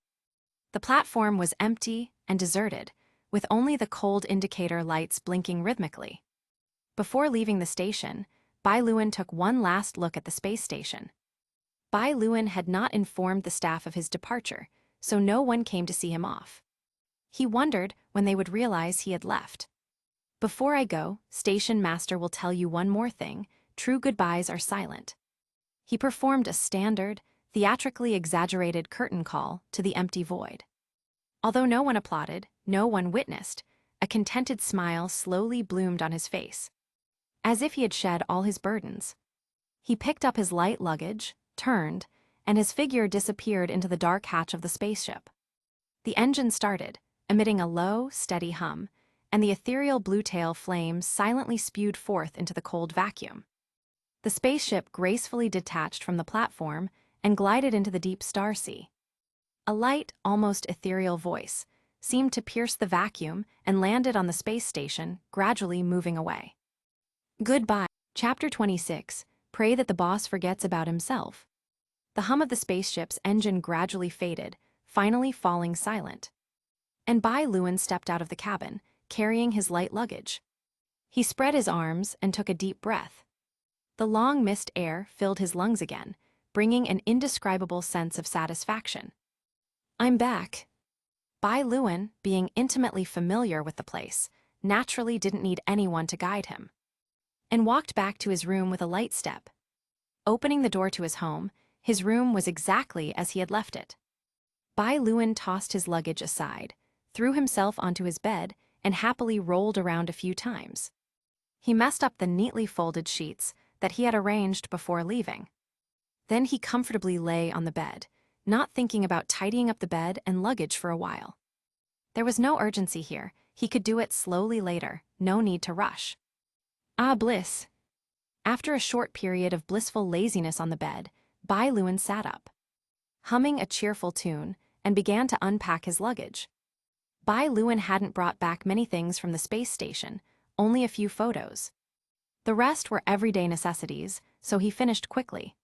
The platform was empty and deserted, with only the cold indicator lights blinking rhythmically. Before leaving the station, Bai Luan took one last look at the space station. Bai Luan had not informed the staff of his departure, so no one came to see him off. He wondered when they would realize he had left. Before I go, station master will tell you one more thing: true goodbyes are silent. He performed a standard, theatrically exaggerated curtain call to the empty void. Although no one applauded, no one witnessed, a contented smile slowly bloomed on his face, as if he had shed all his burdens. He picked up his light luggage, turned, and his figure disappeared into the dark hatch of the spaceship. The engine started, emitting a low, steady hum, and the ethereal blue-tail flames silently spewed forth into the cold vacuum. The spaceship gracefully detached from the platform and glided into the deep star sea. A light, almost ethereal voice seemed to pierce the vacuum and landed on the space station, gradually moving away. Goodbye. Chapter 26. Pray that the boss forgets about himself. The hum of the spaceship's engine gradually faded, finally falling silent. And Bai Luan stepped out of the cabin, carrying his light luggage. He spread his arms and took a deep breath. The long mist air filled his lungs again, bringing an indescribable sense of satisfaction. I'm back. Bai Luan, being intimately familiar with the place, naturally didn't need anyone to guide him, and walked back to his room with a light step. Opening the door to his room was exactly as he had left it. Bai Luan tossed his luggage aside, threw himself onto his bed, and happily rolled around a few times. He messed up the neatly folded sheets that he had arranged before leaving. Then he comfortably lay on the bed, not thinking about tidying up the bed and luggage for a while. There was no urgency here. He could do it slowly later, no need to rush. Ah, bliss! After a short period of blissful laziness on the bed, Bai Luan sat up, humming a cheerful tune, and began to unpack his luggage. Bai Luan hadn't brought back many things from the space station, only a few photos. The rest were everyday necessities, so he finished quickly.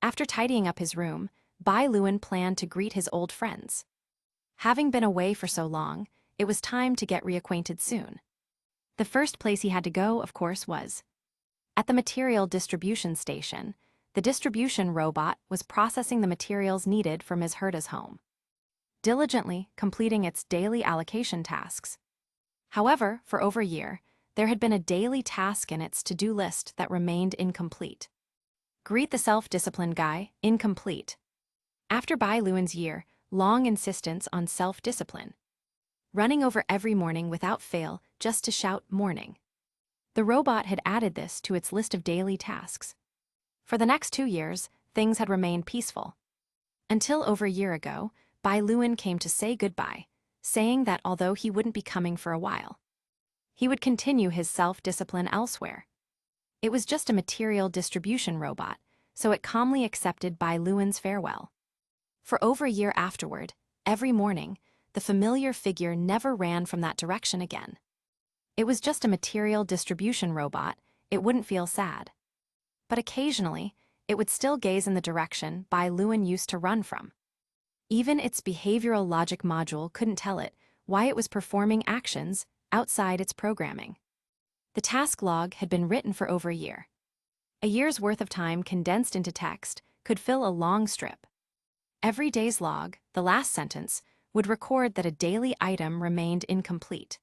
After tidying up his room, Bai Luan planned to greet his old friends. Having been away for so long, it was time to get reacquainted soon. The first place he had to go, of course, was at the material distribution station. The distribution robot was processing the materials needed for Ms. Herta's home, diligently completing its daily allocation tasks. However, for over a year, there had been a daily task in its to-do list that remained incomplete. Greet the self-disciplined guy, incomplete. After Bai Luan's year-long insistence on self-discipline, running over every morning without fail just to shout morning, the robot had added this to its list of daily tasks. For the next 2 years, things had remained peaceful. Until over a year ago, Bai Luan came to say goodbye, saying that although he wouldn't be coming for a while, he would continue his self-discipline elsewhere. It was just a material distribution robot, so it calmly accepted Bai Luan's farewell. For over a year afterward, every morning, the familiar figure never ran from that direction again. It was just a material distribution robot, it wouldn't feel sad. But occasionally, it would still gaze in the direction Bai Luan used to run from. Even its behavioral logic module couldn't tell it why it was performing actions outside its programming. The task log had been written for over a year. A year's worth of time condensed into text could fill a long strip. Every day's log, the last sentence, would record that a daily item remained incomplete.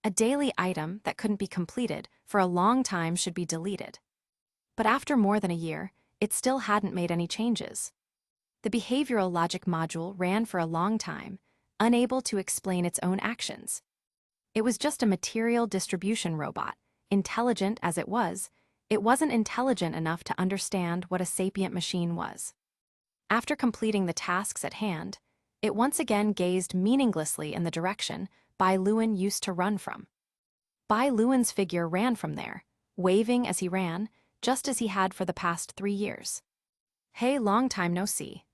A daily item that couldn't be completed for a long time should be deleted. But after more than a year, it still hadn't made any changes. The behavioral logic module ran for a long time, unable to explain its own actions. It was just a material distribution robot. Intelligent as it wasn't intelligent enough to understand what a sapient machine was. After completing the tasks at hand, it once again gazed meaninglessly in the direction Bai Luan used to run from. Bai Luan's figure ran from there, waving as he ran, just as he had for the past 3 years. Hey, long time no see.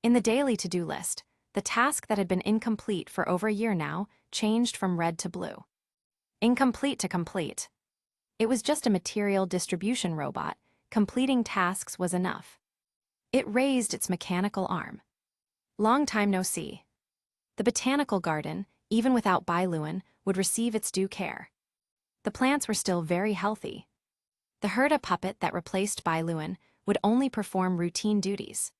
In the daily to-do list, the task that had been incomplete for over a year now changed from red to blue. Incomplete to complete. It was just a material distribution robot. Completing tasks was enough. It raised its mechanical arm. Long time no see. The botanical garden, even without Bai Luan, would receive its due care. The plants were still very healthy. The Herta puppet that replaced Bai Luan would only perform routine duties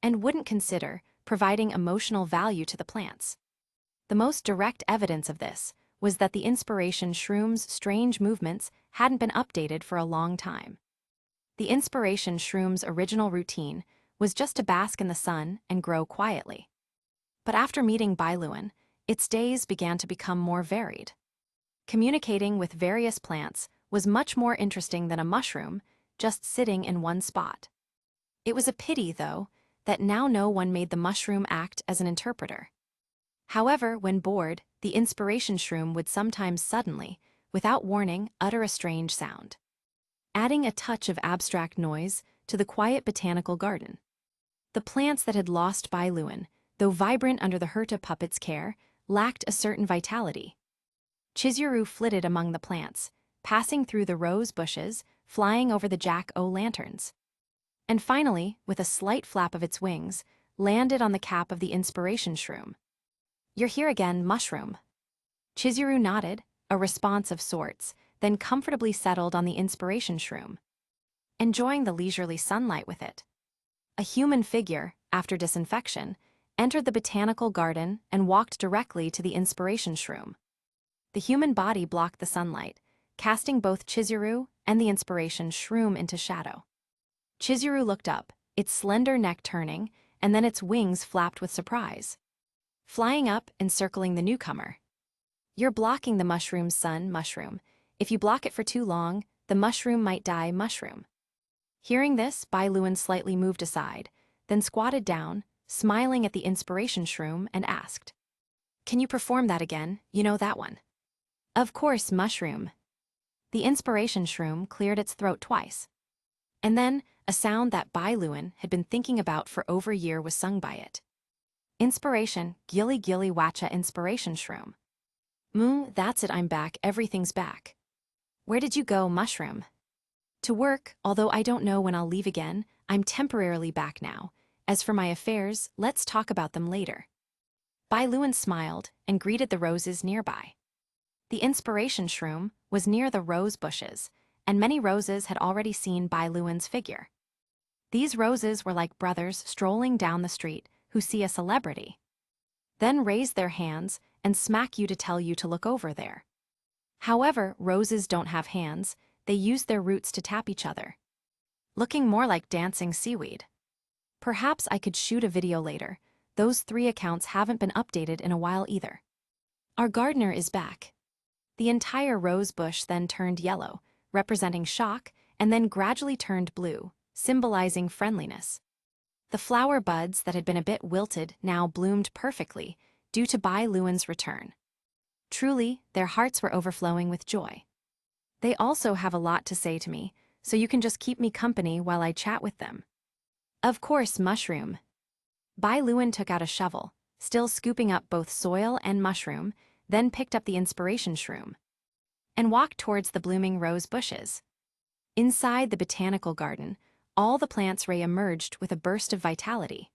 and wouldn't consider providing emotional value to the plants. The most direct evidence of this was that the inspiration shroom's strange movements hadn't been updated for a long time. The inspiration shroom's original routine was just to bask in the sun and grow quietly. But after meeting Bai Luan, its days began to become more varied. Communicating with various plants was much more interesting than a mushroom just sitting in one spot. It was a pity, though, that now no one made the mushroom act as an interpreter. However, when bored, the inspiration shroom would sometimes suddenly, without warning, utter a strange sound, adding a touch of abstract noise to the quiet botanical garden. The plants that had lost Bai Luan, though vibrant under the Herta puppet's care, lacked a certain vitality. Chizuru flitted among the plants, passing through the rose bushes, flying over the jack-o'-lanterns. And finally, with a slight flap of its wings, landed on the cap of the inspiration shroom. "You're here again, mushroom." Chizuru nodded, a response of sorts, then comfortably settled on the inspiration shroom, enjoying the leisurely sunlight with it. A human figure, after disinfection, entered the botanical garden and walked directly to the inspiration shroom. The human body blocked the sunlight, casting both Chizuru and the inspiration shroom into shadow. Chizuru looked up, its slender neck turning, and then its wings flapped with surprise, flying up and circling the newcomer. "You're blocking the mushroom's sun, mushroom. If you block it for too long, the mushroom might die, mushroom." Hearing this, Bai Luan slightly moved aside, then squatted down, smiling at the inspiration shroom, and asked, "Can you perform that again? You know that one?" "Of course, mushroom." The inspiration shroom cleared its throat twice. And then, a sound that Bai Luan had been thinking about for over a year was sung by it. "Inspiration, gilly gilly watcha inspiration shroom." That's it, I'm back, everything's back." "Where did you go, mushroom?" "To work, although I don't know when I'll leave again. I'm temporarily back now. As for my affairs, let's talk about them later." Bai Luan smiled and greeted the roses nearby. The inspiration shroom was near the rose bushes, and many roses had already seen Bai Luan's figure. These roses were like brothers strolling down the street who see a celebrity, then raise their hands and smack you to tell you to look over there. However, roses don't have hands, they use their roots to tap each other, looking more like dancing seaweed. Perhaps I could shoot a video later. Those 3 accounts haven't been updated in a while either. Our gardener is back. The entire rose bush then turned yellow, representing shock, and then gradually turned blue, symbolizing friendliness. The flower buds that had been a bit wilted now bloomed perfectly, due to Bai Luan's return. Truly, their hearts were overflowing with joy. They also have a lot to say to me, so you can just keep me company while I chat with them. "Of course, mushroom." Bai Luan took out a shovel, still scooping up both soil and mushroom, then picked up the inspiration shroom and walked towards the blooming rose bushes. Inside the botanical garden, all the plants re-emerged with a burst of vitality,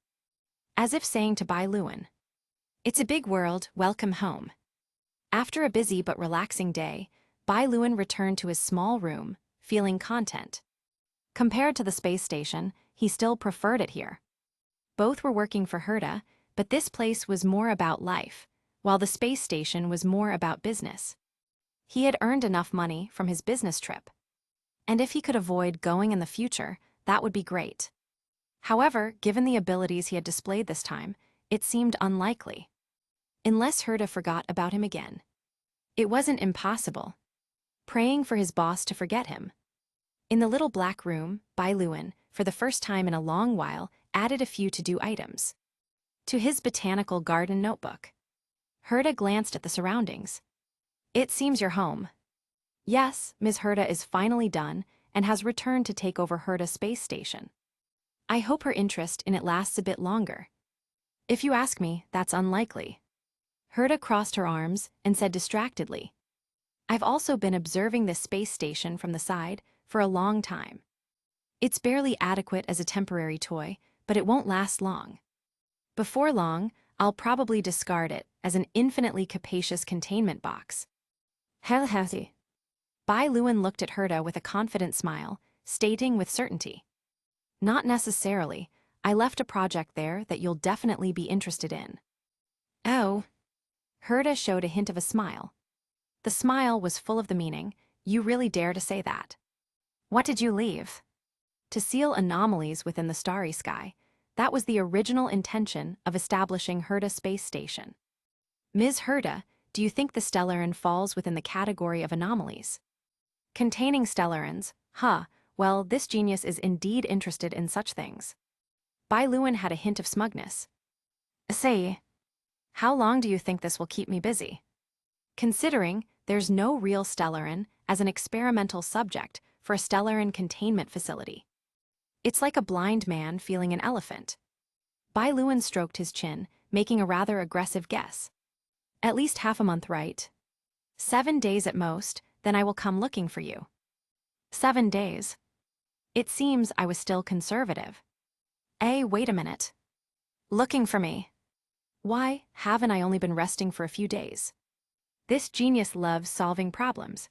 as if saying to Bai Luan, "It's a big world, welcome home." After a busy but relaxing day, Bai Luan returned to his small room, feeling content. Compared to the space station, he still preferred it here. Both were working for Herta, but this place was more about life, while the space station was more about business. He had earned enough money from his business trip, and if he could avoid going in the future, that would be great. However, given the abilities he had displayed this time, it seemed unlikely. Unless Herta forgot about him again. It wasn't impossible. Praying for his boss to forget him. In the little black room, Bai Luan, for the first time in a long while, added a few to-do items to his botanical garden notebook. Herta glanced at the surroundings. "It seems you're home." "Yes, Ms. Herta is finally done and has returned to take over Herta Space Station. I hope her interest in it lasts a bit longer." "If you ask me, that's unlikely." Herta crossed her arms and said distractedly, "I've also been observing this space station from the side for a long time. It's barely adequate as a temporary toy, but it won't last long. Before long, I'll probably discard it as an infinitely capacious containment box." "Hell, Bai Luan looked at Herta with a confident smile, stating with certainty, "Not necessarily. I left a project there that you'll definitely be interested in." "Oh." Herta showed a hint of a smile. The smile was full of the meaning, "You really dare to say that? What did you leave?" "To seal anomalies within the starry sky. That was the original intention of establishing Herta Space Station." "Ms. Herta, do you think the Stellaron falls within the category of anomalies?" "Containing Strellarons, huh, well, this genius is indeed interested in such things." Bai Luan had a hint of smugness. "Say, how long do you think this will keep me busy?" "Considering there's no real Stellaron as an experimental subject for a Stellaron containment facility. It's like a blind man feeling an elephant." Bai Luan stroked his chin, making a rather aggressive guess. "At least half a month, right? 7 days at most, then I will come looking for you." 7 days? It seems I was still conservative. Wait a minute. Looking for me? Why, haven't I only been resting for a few days? This genius loves solving problems.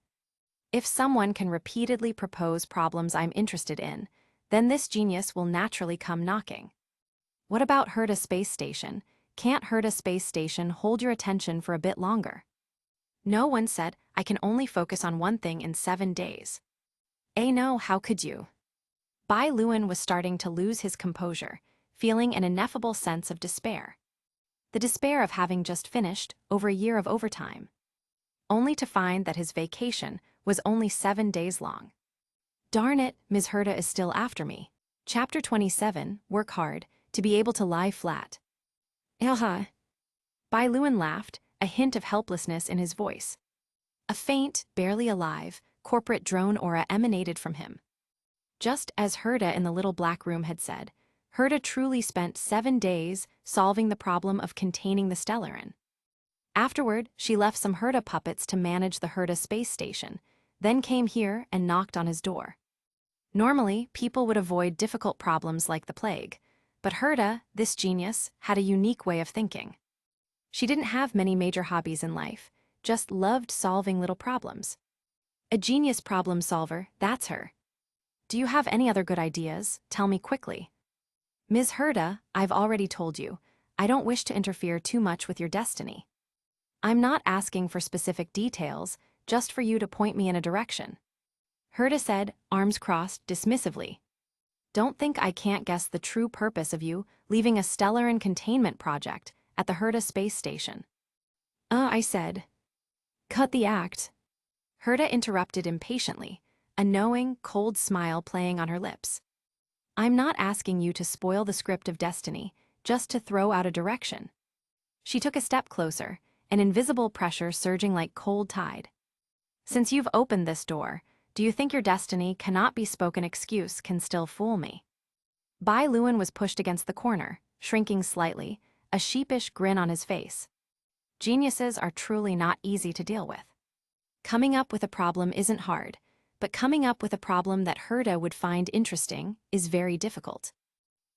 If someone can repeatedly propose problems I'm interested in, then this genius will naturally come knocking. What about Herta Space Station? Can't Herta Space Station hold your attention for a bit longer? No one said I can only focus on one thing in 7 days. No, how could you? Bai Luan was starting to lose his composure, feeling an ineffable sense of despair. The despair of having just finished over a year of overtime, only to find that his vacation was only 7 days long. Darn it, Ms. Herta is still after me. Chapter 27, Work Hard, to be able to lie flat. Bai Luan laughed, a hint of helplessness in his voice. A faint, barely alive, corporate drone aura emanated from him. Just as Herta in the little black room had said, Herta truly spent 7 days solving the problem of containing the Stellaron. Afterward, she left some Herta puppets to manage the Herta Space Station, then came here and knocked on his door. Normally, people would avoid difficult problems like the plague, but Herta, this genius, had a unique way of thinking. She didn't have many major hobbies in life, just loved solving little problems. A genius problem solver, that's her. Do you have any other good ideas? Tell me quickly. Ms. Herta, I've already told you, I don't wish to interfere too much with your destiny. I'm not asking for specific details, just for you to point me in a direction. Herta said, arms crossed, dismissively. Don't think I can't guess the true purpose of you leaving a Stellaron containment project at the Herta Space Station. I said. Cut the act. Herta interrupted impatiently, a knowing, cold smile playing on her lips. I'm not asking you to spoil the script of destiny, just to throw out a direction. She took a step closer, an invisible pressure surging like cold tide. Since you've opened this door, do you think your destiny cannot be spoken excuse can still fool me? Bai Luan was pushed against the corner, shrinking slightly, a sheepish grin on his face. Geniuses are truly not easy to deal with. Coming up with a problem isn't hard, but coming up with a problem that Herta would find interesting is very difficult.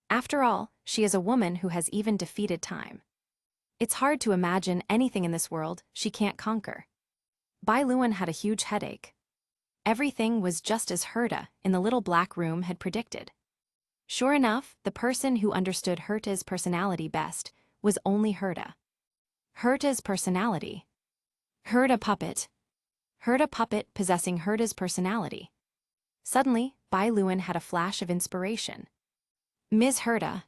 After all, she is a woman who has even defeated time. It's hard to imagine anything in this world she can't conquer. Bai Luan had a huge headache. Everything was just as Herta in the little black room had predicted. Sure enough, the person who understood Herta's personality best was only Herta. Herta's personality. Herta puppet. Herta puppet possessing Herta's personality. Suddenly, Bai Luan had a flash of inspiration. Ms. Herta.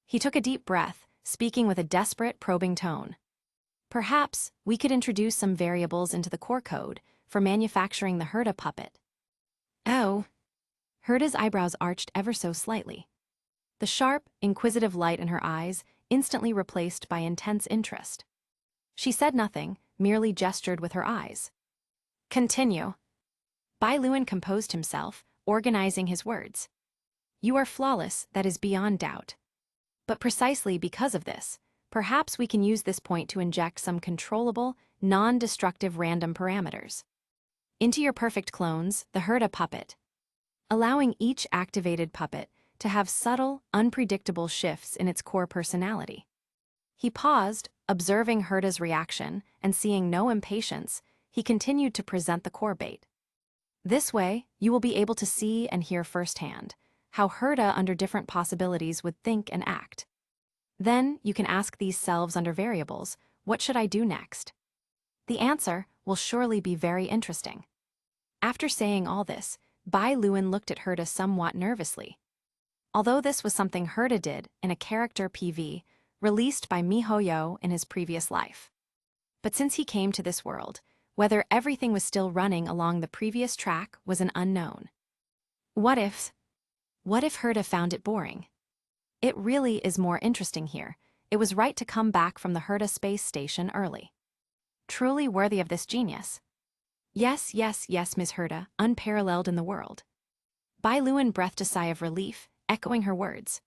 He took a deep breath, speaking with a desperate, probing tone. Perhaps we could introduce some variables into the core code for manufacturing the Herta puppet. Oh. Herta's eyebrows arched ever so slightly. The sharp, inquisitive light in her eyes instantly replaced by intense interest. She said nothing, merely gestured with her eyes. Continue. Bai Luan composed himself, organizing his words. You are flawless, that is beyond doubt. But precisely because of this, perhaps we can use this point to inject some controllable, non-destructive random parameters into your perfect clones, the Herta puppet, allowing each activated puppet to have subtle, unpredictable shifts in its core personality. He paused, observing Herta's reaction, and seeing no impatience, he continued to present the core bait. This way, you will be able to see and hear firsthand how Herta under different possibilities would think and act. Then, you can ask these selves under variables, what should I do next? The answer will surely be very interesting. After saying all this, Bai Luan looked at Herta somewhat nervously. Although this was something Herta did in a character PV released by MiHoYo in his previous life. But since he came to this world, whether everything was still running along the previous track was an unknown. What if Herta found it boring? It really is more interesting here. It was right to come back from the Herta Space Station early. Truly worthy of this genius. Yes, Ms. Herta, unparalleled in the world. Bai Luan breathed a sigh of relief, echoing her words.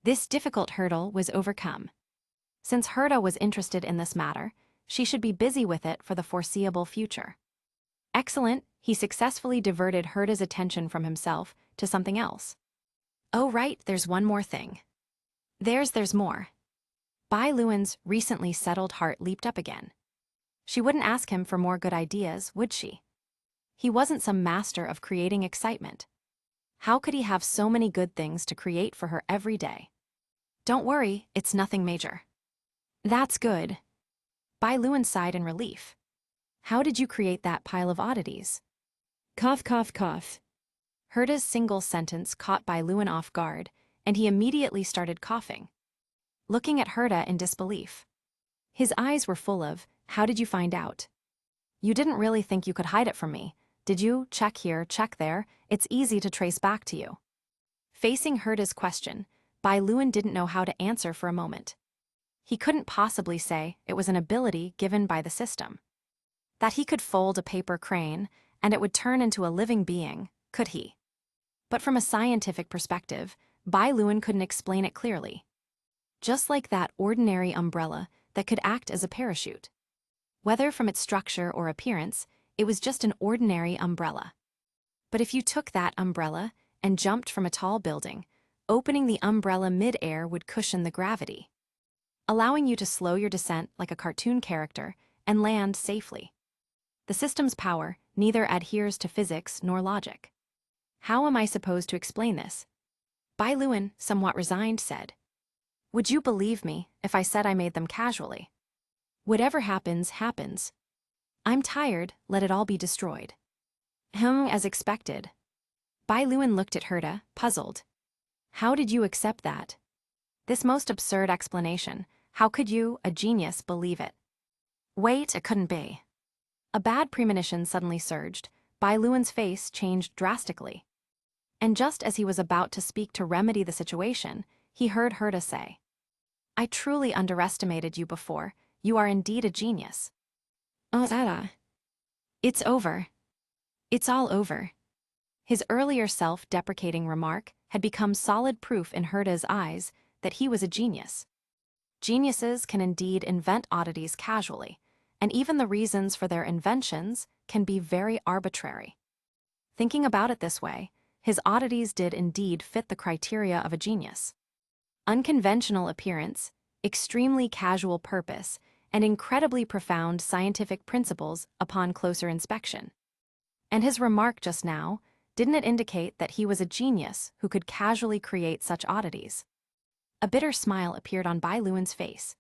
This difficult hurdle was overcome. Since Herta was interested in this matter, she should be busy with it for the foreseeable future. Excellent, he successfully diverted Herta's attention from himself to something else. Oh right, there's one more thing. There's more. Bai Luan's recently settled heart leaped up again. She wouldn't ask him for more good ideas, would she? He wasn't some master of creating excitement. How could he have so many good things to create for her every day? Don't worry, it's nothing major. That's good. Bai Luan sighed in relief. How did you create that pile of oddities? Cough. Herta's single sentence caught Bai Luan off guard, and he immediately started coughing, looking at Herta in disbelief. His eyes were full of, how did you find out? You didn't really think you could hide it from me, did you? Check here, check there, it's easy to trace back to you. Facing Herta's question, Bai Luan didn't know how to answer for a moment. He couldn't possibly say it was an ability given by the system. That he could fold a paper crane, and it would turn into a living being, could he? But from a scientific perspective, Bai Luan couldn't explain it clearly. Just like that ordinary umbrella that could act as a parachute. Whether from its structure or appearance, it was just an ordinary umbrella. But if you took that umbrella and jumped from a tall building, opening the umbrella mid-air would cushion the gravity, allowing you to slow your descent like a cartoon character and land safely. The system's power neither adheres to physics nor logic. How am I supposed to explain this? Bai Luan, somewhat resigned, said. Would you believe me if I said I made them casually? Whatever happens, happens. I'm tired, let it all be destroyed. As expected. Bai Luan looked at Herta, puzzled. How did you accept that? This most absurd explanation, how could you, a genius, believe it? Wait, it couldn't be. A bad premonition suddenly surged, Bai Luan's face changed drastically. And just as he was about to speak to remedy the situation, he heard Herta say, I truly underestimated you before, you are indeed a genius. Oh, Herta. It's over. It's all over. His earlier self-deprecating remark had become solid proof in Herta's eyes that he was a genius. Geniuses can indeed invent oddities casually, and even the reasons for their inventions can be very arbitrary. Thinking about it this way, his oddities did indeed fit the criteria of a genius. Unconventional appearance, extremely casual purpose, and incredibly profound scientific principles upon closer inspection. And his remark just now, didn't it indicate that he was a genius who could casually create such oddities? A bitter smile appeared on Bai Luan's face.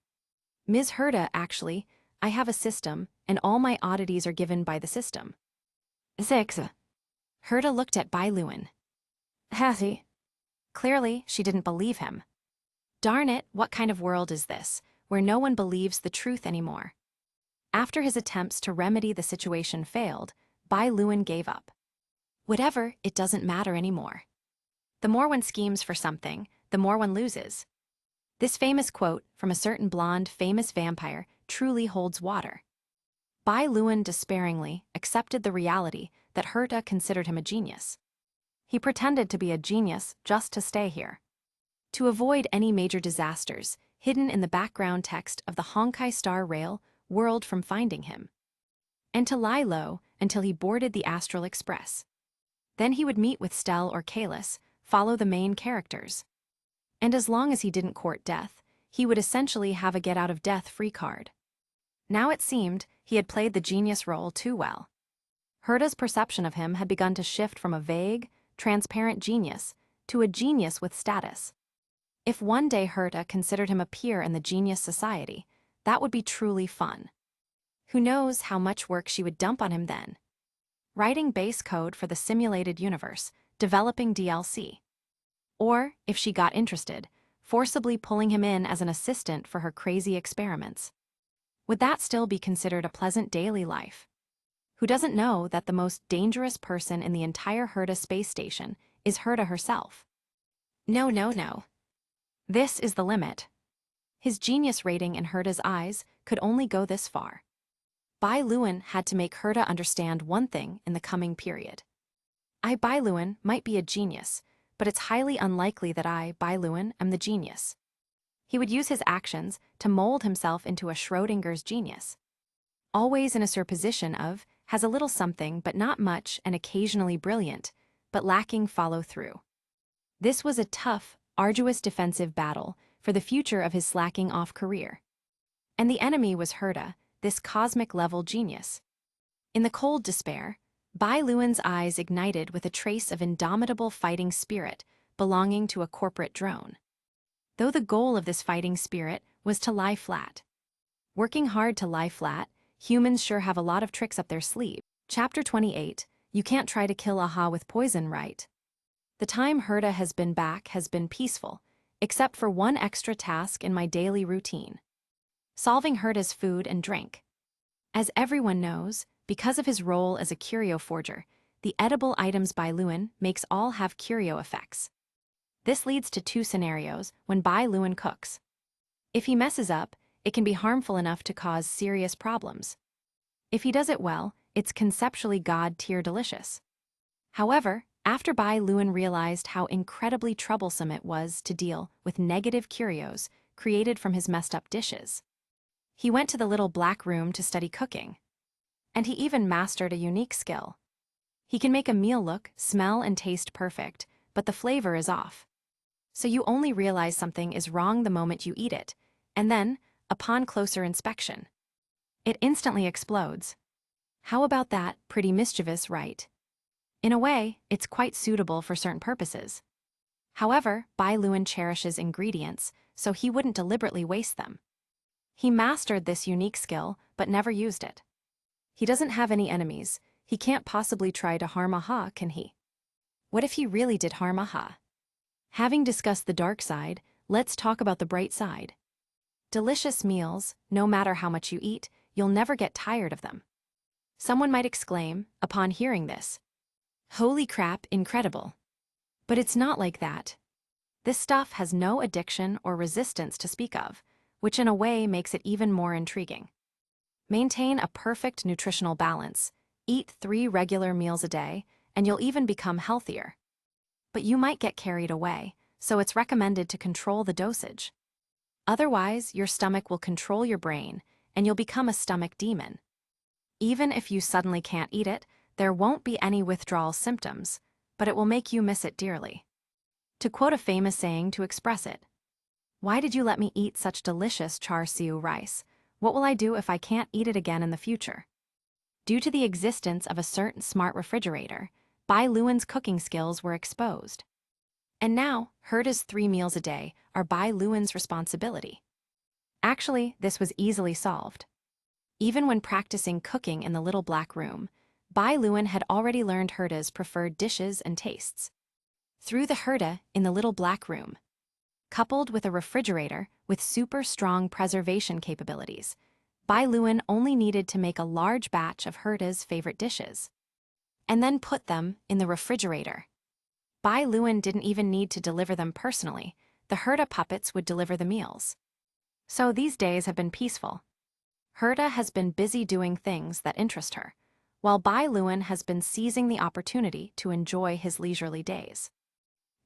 Ms. Herta, actually, I have a system, and all my oddities are given by the system. Six. Herta looked at Bai Luan. Hathy. Clearly, she didn't believe him. Darn it, what kind of world is this, where no one believes the truth anymore? After his attempts to remedy the situation failed, Bai Luan gave up. Whatever, it doesn't matter anymore. The more one schemes for something, the more one loses. This famous quote from a certain blonde famous vampire truly holds water. Bai Luan despairingly accepted the reality that Herta considered him a genius. He pretended to be a genius just to stay here. To avoid any major disasters hidden in the background text of the Honkai Star Rail world from finding him. And to lie low until he boarded the Astral Express. Then he would meet with Stel or Kalis, follow the main characters. And as long as he didn't court death, he would essentially have a get-out-of-death free card. Now it seemed he had played the genius role too well. Herta's perception of him had begun to shift from a vague, transparent genius to a genius with status. If one day Herta considered him a peer in the genius society, that would be truly fun. Who knows how much work she would dump on him then? Writing base code for the simulated universe, developing DLC. Or, if she got interested, forcibly pulling him in as an assistant for her crazy experiments. Would that still be considered a pleasant daily life? Who doesn't know that the most dangerous person in the entire Herta Space Station is Herta herself? No, no, no. This is the limit. His genius rating in Herta's eyes could only go this far. Bai Luan had to make Herta understand one thing in the coming period. Bai Luan might be a genius, but it's highly unlikely that Bai Luan, am the genius. He would use his actions to mold himself into a Schrodinger's genius. Always in a superposition of, has a little something but not much and occasionally brilliant, but lacking follow-through. This was a tough, arduous defensive battle for the future of his slacking-off career. And the enemy was Herta, this cosmic-level genius. In the cold despair, Bai Luan's eyes ignited with a trace of indomitable fighting spirit belonging to a corporate drone. Though the goal of this fighting spirit was to lie flat. Working hard to lie flat, humans sure have a lot of tricks up their sleeve. Chapter 28, You Can't Try to Kill Aha with Poison, right? The time Herta has been back has been peaceful, except for one extra task in my daily routine. Solving Herta's food and drink. As everyone knows, because of his role as a curio forger, the edible items Bai Luan makes all have curio effects. This leads to two scenarios when Bai Luan cooks. If he messes up, it can be harmful enough to cause serious problems. If he does it well, it's conceptually god-tier delicious. However, after Bai Luan realized how incredibly troublesome it was to deal with negative curios created from his messed-up dishes, he went to the little black room to study cooking. And he even mastered a unique skill. He can make a meal look, smell, and taste perfect, but the flavor is off. So you only realize something is wrong the moment you eat it, and then, upon closer inspection, it instantly explodes. How about that? Pretty mischievous, right? In a way, it's quite suitable for certain purposes. However, Bai Luan cherishes ingredients, so he wouldn't deliberately waste them. He mastered this unique skill, but never used it. He doesn't have any enemies. He can't possibly try to harm Aha, can he? What if he really did harm Aha? Having discussed the dark side, let's talk about the bright side. Delicious meals, no matter how much you eat, you'll never get tired of them. Someone might exclaim, upon hearing this, "Holy crap, incredible." But it's not like that. This stuff has no addiction or resistance to speak of, which in a way makes it even more intriguing. Maintain a perfect nutritional balance, eat 3 regular meals a day, and you'll even become healthier. But you might get carried away, so it's recommended to control the dosage. Otherwise, your stomach will control your brain, and you'll become a stomach demon. Even if you suddenly can't eat it, there won't be any withdrawal symptoms, but it will make you miss it dearly. To quote a famous saying to express it, "Why did you let me eat such delicious char siu rice? What will I do if I can't eat it again in the future?" Due to the existence of a certain smart refrigerator, Bai Luan's cooking skills were exposed. And now, Herta's 3 meals a day are Bai Luan's responsibility. Actually, this was easily solved. Even when practicing cooking in the little black room, Bai Luan had already learned Herta's preferred dishes and tastes. Through the Herta in the little black room, coupled with a refrigerator with super strong preservation capabilities, Bai Luan only needed to make a large batch of Herta's favorite dishes, and then put them in the refrigerator. Bai Luan didn't even need to deliver them personally. The Herta puppets would deliver the meals. So these days have been peaceful. Herta has been busy doing things that interest her, while Bai Luan has been seizing the opportunity to enjoy his leisurely days.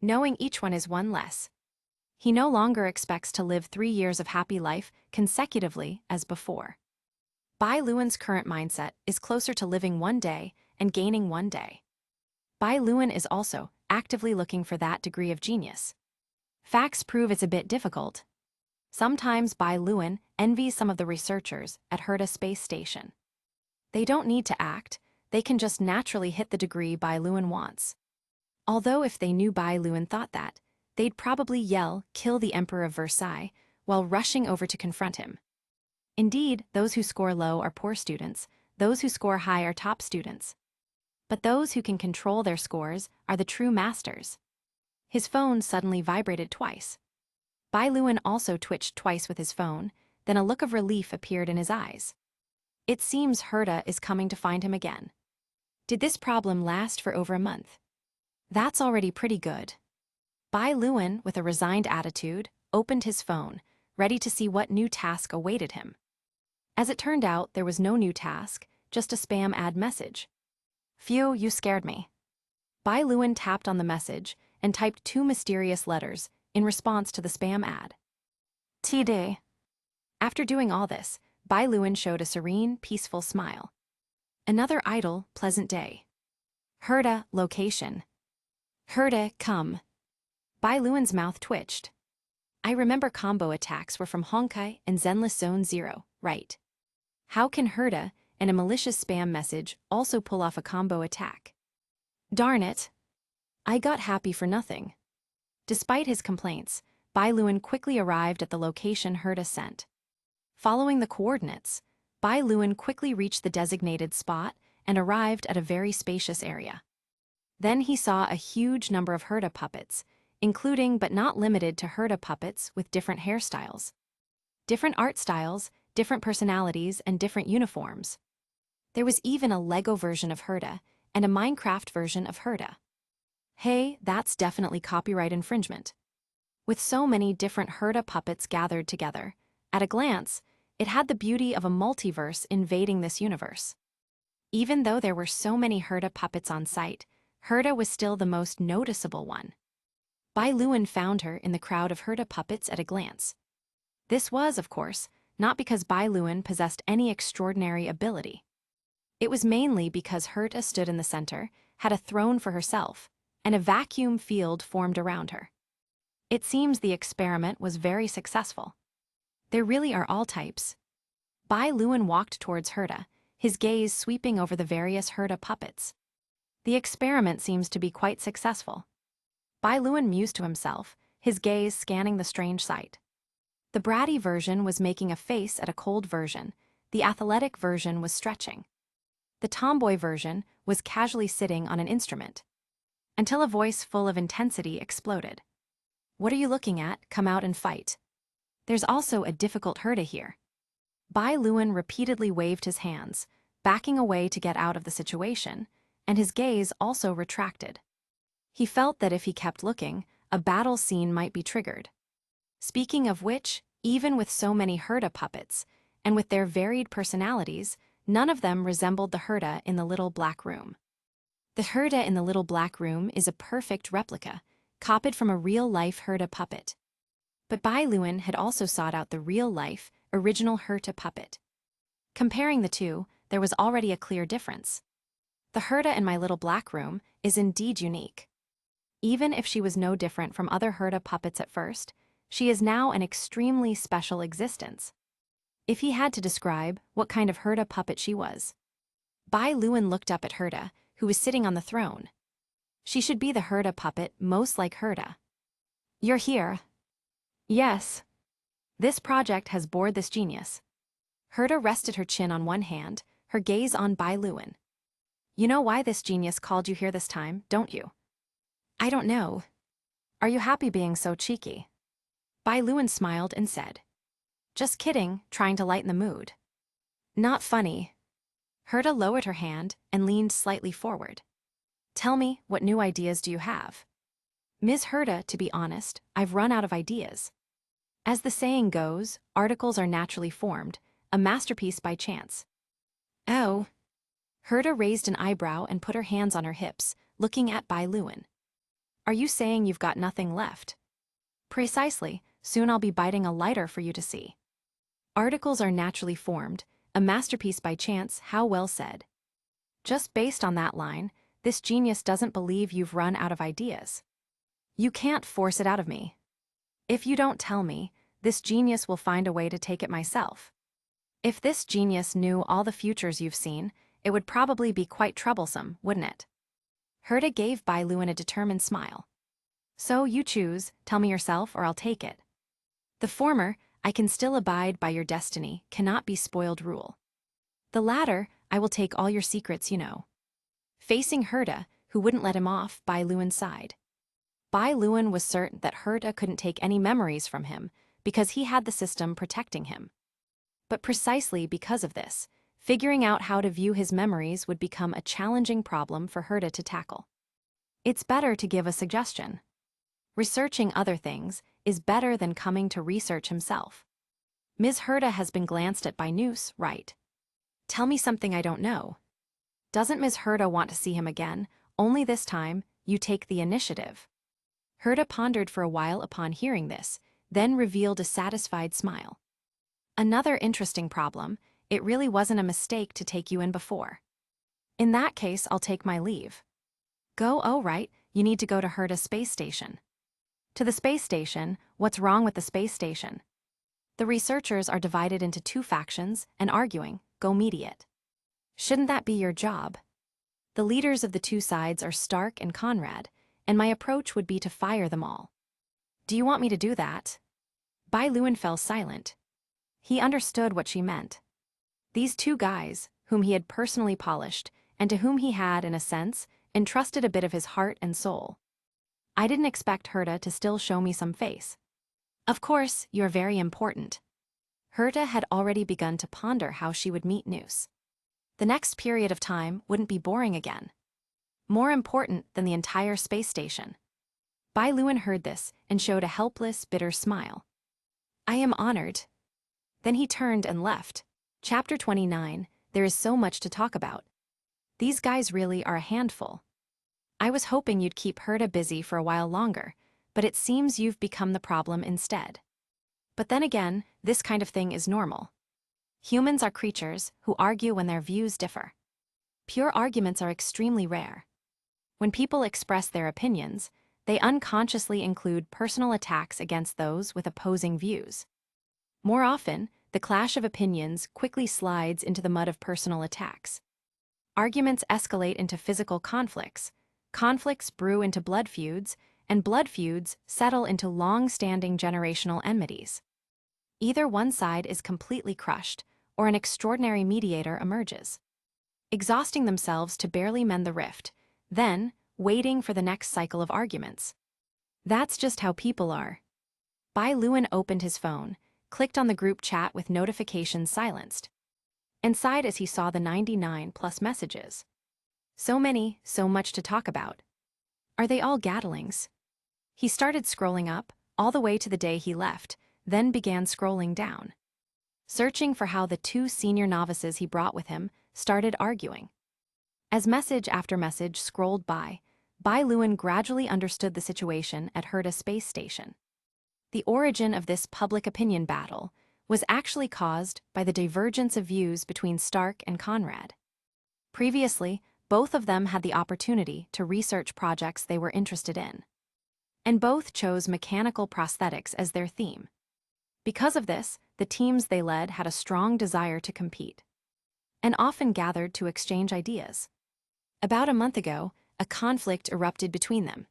Knowing each one is one less, he no longer expects to live 3 years of happy life consecutively as before. Bai Luan's current mindset is closer to living one day and gaining one day. Bai Luan is also actively looking for that degree of genius. Facts prove it's a bit difficult. Sometimes Bai Luan envies some of the researchers at Herta Space Station. They don't need to act, they can just naturally hit the degree Bai Luan wants. Although if they knew Bai Luan thought that, they'd probably yell, "Kill the Emperor of Versailles," while rushing over to confront him. Indeed, those who score low are poor students, those who score high are top students. But those who can control their scores are the true masters. His phone suddenly vibrated twice. Bai Luan also twitched twice with his phone, then a look of relief appeared in his eyes. It seems Herta is coming to find him again. Did this problem last for over a month? That's already pretty good. Bai Luan, with a resigned attitude, opened his phone, ready to see what new task awaited him. As it turned out, there was no new task, just a spam ad message. "Phew, you scared me." Bai Luan tapped on the message and typed 2 mysterious letters in response to the spam ad. TD. After doing all this, Bai Luan showed a serene, peaceful smile. Another idle, pleasant day. Herta, location. Herta, come. Bai Luan's mouth twitched. I remember combo attacks were from Honkai and Zenless Zone 0, right? How can Herta and a malicious spam message also pull off a combo attack? Darn it. I got happy for nothing. Despite his complaints, Bai Luan quickly arrived at the location Herta sent. Following the coordinates, Bai Luan quickly reached the designated spot and arrived at a very spacious area. Then he saw a huge number of Herta puppets, including but not limited to Herta puppets with different hairstyles. Different art styles, different personalities, and different uniforms. There was even a Lego version of Herta and a Minecraft version of Herta. Hey, that's definitely copyright infringement. With so many different Herta puppets gathered together, at a glance, it had the beauty of a multiverse invading this universe. Even though there were so many Herta puppets on site, Herta was still the most noticeable one. Bai Luan found her in the crowd of Herta puppets at a glance. This was, of course, not because Bai Luan possessed any extraordinary ability. It was mainly because Herta stood in the center, had a throne for herself, and a vacuum field formed around her. It seems the experiment was very successful. There really are all types. Bai Luan walked towards Herta, his gaze sweeping over the various Herta puppets. The experiment seems to be quite successful. Bai Luan mused to himself, his gaze scanning the strange sight. The bratty version was making a face at a cold version, the athletic version was stretching. The tomboy version was casually sitting on an instrument. Until a voice full of intensity exploded. What are you looking at? Come out and fight. There's also a difficult Herta here. Bai Luan repeatedly waved his hands, backing away to get out of the situation, and his gaze also retracted. He felt that if he kept looking, a battle scene might be triggered. Speaking of which, even with so many Herta puppets, and with their varied personalities, none of them resembled the Herta in the little black room. The Herta in the little black room is a perfect replica, copied from a real-life Herta puppet. But Bai Luan had also sought out the real-life, original Herta puppet. Comparing the two, there was already a clear difference. The Herta in my little black room is indeed unique. Even if she was no different from other Herta puppets at first, she is now an extremely special existence. If he had to describe what kind of Herta puppet she was, Bai Luan looked up at Herta, who was sitting on the throne. She should be the Herta puppet most like Herta. You're here. Yes. This project has bored this genius. Herta rested her chin on one hand, her gaze on Bai Luan. You know why this genius called you here this time, don't you? I don't know. Are you happy being so cheeky? Bai Luan smiled and said. Just kidding, trying to lighten the mood. Not funny. Herta lowered her hand and leaned slightly forward. Tell me, what new ideas do you have? Ms. Herta, to be honest, I've run out of ideas. As the saying goes, articles are naturally formed, a masterpiece by chance. Oh. Herta raised an eyebrow and put her hands on her hips, looking at Bai Luan. Are you saying you've got nothing left? Precisely, soon I'll be biting a lighter for you to see. Articles are naturally formed, a masterpiece by chance, how well said. Just based on that line, this genius doesn't believe you've run out of ideas. You can't force it out of me. If you don't tell me, this genius will find a way to take it myself. If this genius knew all the futures you've seen, it would probably be quite troublesome, wouldn't it? Herta gave Bai Luan a determined smile. So you choose, tell me yourself or I'll take it. The former, I can still abide by your destiny, cannot be spoiled rule. The latter, I will take all your secrets you know. Facing Herta, who wouldn't let him off, Bai Luan sighed. Bai Luan was certain that Herta couldn't take any memories from him because he had the system protecting him. But precisely because of this, figuring out how to view his memories would become a challenging problem for Herta to tackle. It's better to give a suggestion. Researching other things is better than coming to research himself. Ms. Herta has been glanced at by Noose, right? Tell me something I don't know. Doesn't Ms. Herta want to see him again? Only this time, you take the initiative. Herta pondered for a while upon hearing this, then revealed a satisfied smile. Another interesting problem, it really wasn't a mistake to take you in before. In that case, I'll take my leave. Go, oh right, you need to go to Herta Space Station. To the space station, what's wrong with the space station? The researchers are divided into two factions and arguing, go mediate. Shouldn't that be your job? The leaders of the two sides are Stark and Conrad, and my approach would be to fire them all. Do you want me to do that? Bai Luan fell silent. He understood what she meant. These two guys, whom he had personally polished, and to whom he had, in a sense, entrusted a bit of his heart and soul. I didn't expect Herta to still show me some face. Of course, you're very important. Herta had already begun to ponder how she would meet Noose. The next period of time wouldn't be boring again. More important than the entire space station. Bai Luan heard this and showed a helpless, bitter smile. I am honored. Then he turned and left. Chapter 29, there is so much to talk about. These guys really are a handful. I was hoping you'd keep Herta busy for a while longer, but it seems you've become the problem instead. But then again, this kind of thing is normal. Humans are creatures who argue when their views differ. Pure arguments are extremely rare. When people express their opinions, they unconsciously include personal attacks against those with opposing views. More often, the clash of opinions quickly slides into the mud of personal attacks. Arguments escalate into physical conflicts, conflicts brew into blood feuds, and blood feuds settle into long-standing generational enmities. Either one side is completely crushed, or an extraordinary mediator emerges, exhausting themselves to barely mend the rift, then waiting for the next cycle of arguments. That's just how people are. Bai Luan opened his phone, clicked on the group chat with notifications silenced, and sighed as he saw the 99+ messages. So many, so much to talk about. Are they all Gatlings? He started scrolling up, all the way to the day he left, then began scrolling down, searching for how the two senior novices he brought with him started arguing. As message after message scrolled by, Bai Luan gradually understood the situation at Herta Space Station. The origin of this public opinion battle was actually caused by the divergence of views between Stark and Conrad. Previously, both of them had the opportunity to research projects they were interested in, and both chose mechanical prosthetics as their theme. Because of this, the teams they led had a strong desire to compete, and often gathered to exchange ideas. About a month ago, a conflict erupted between them.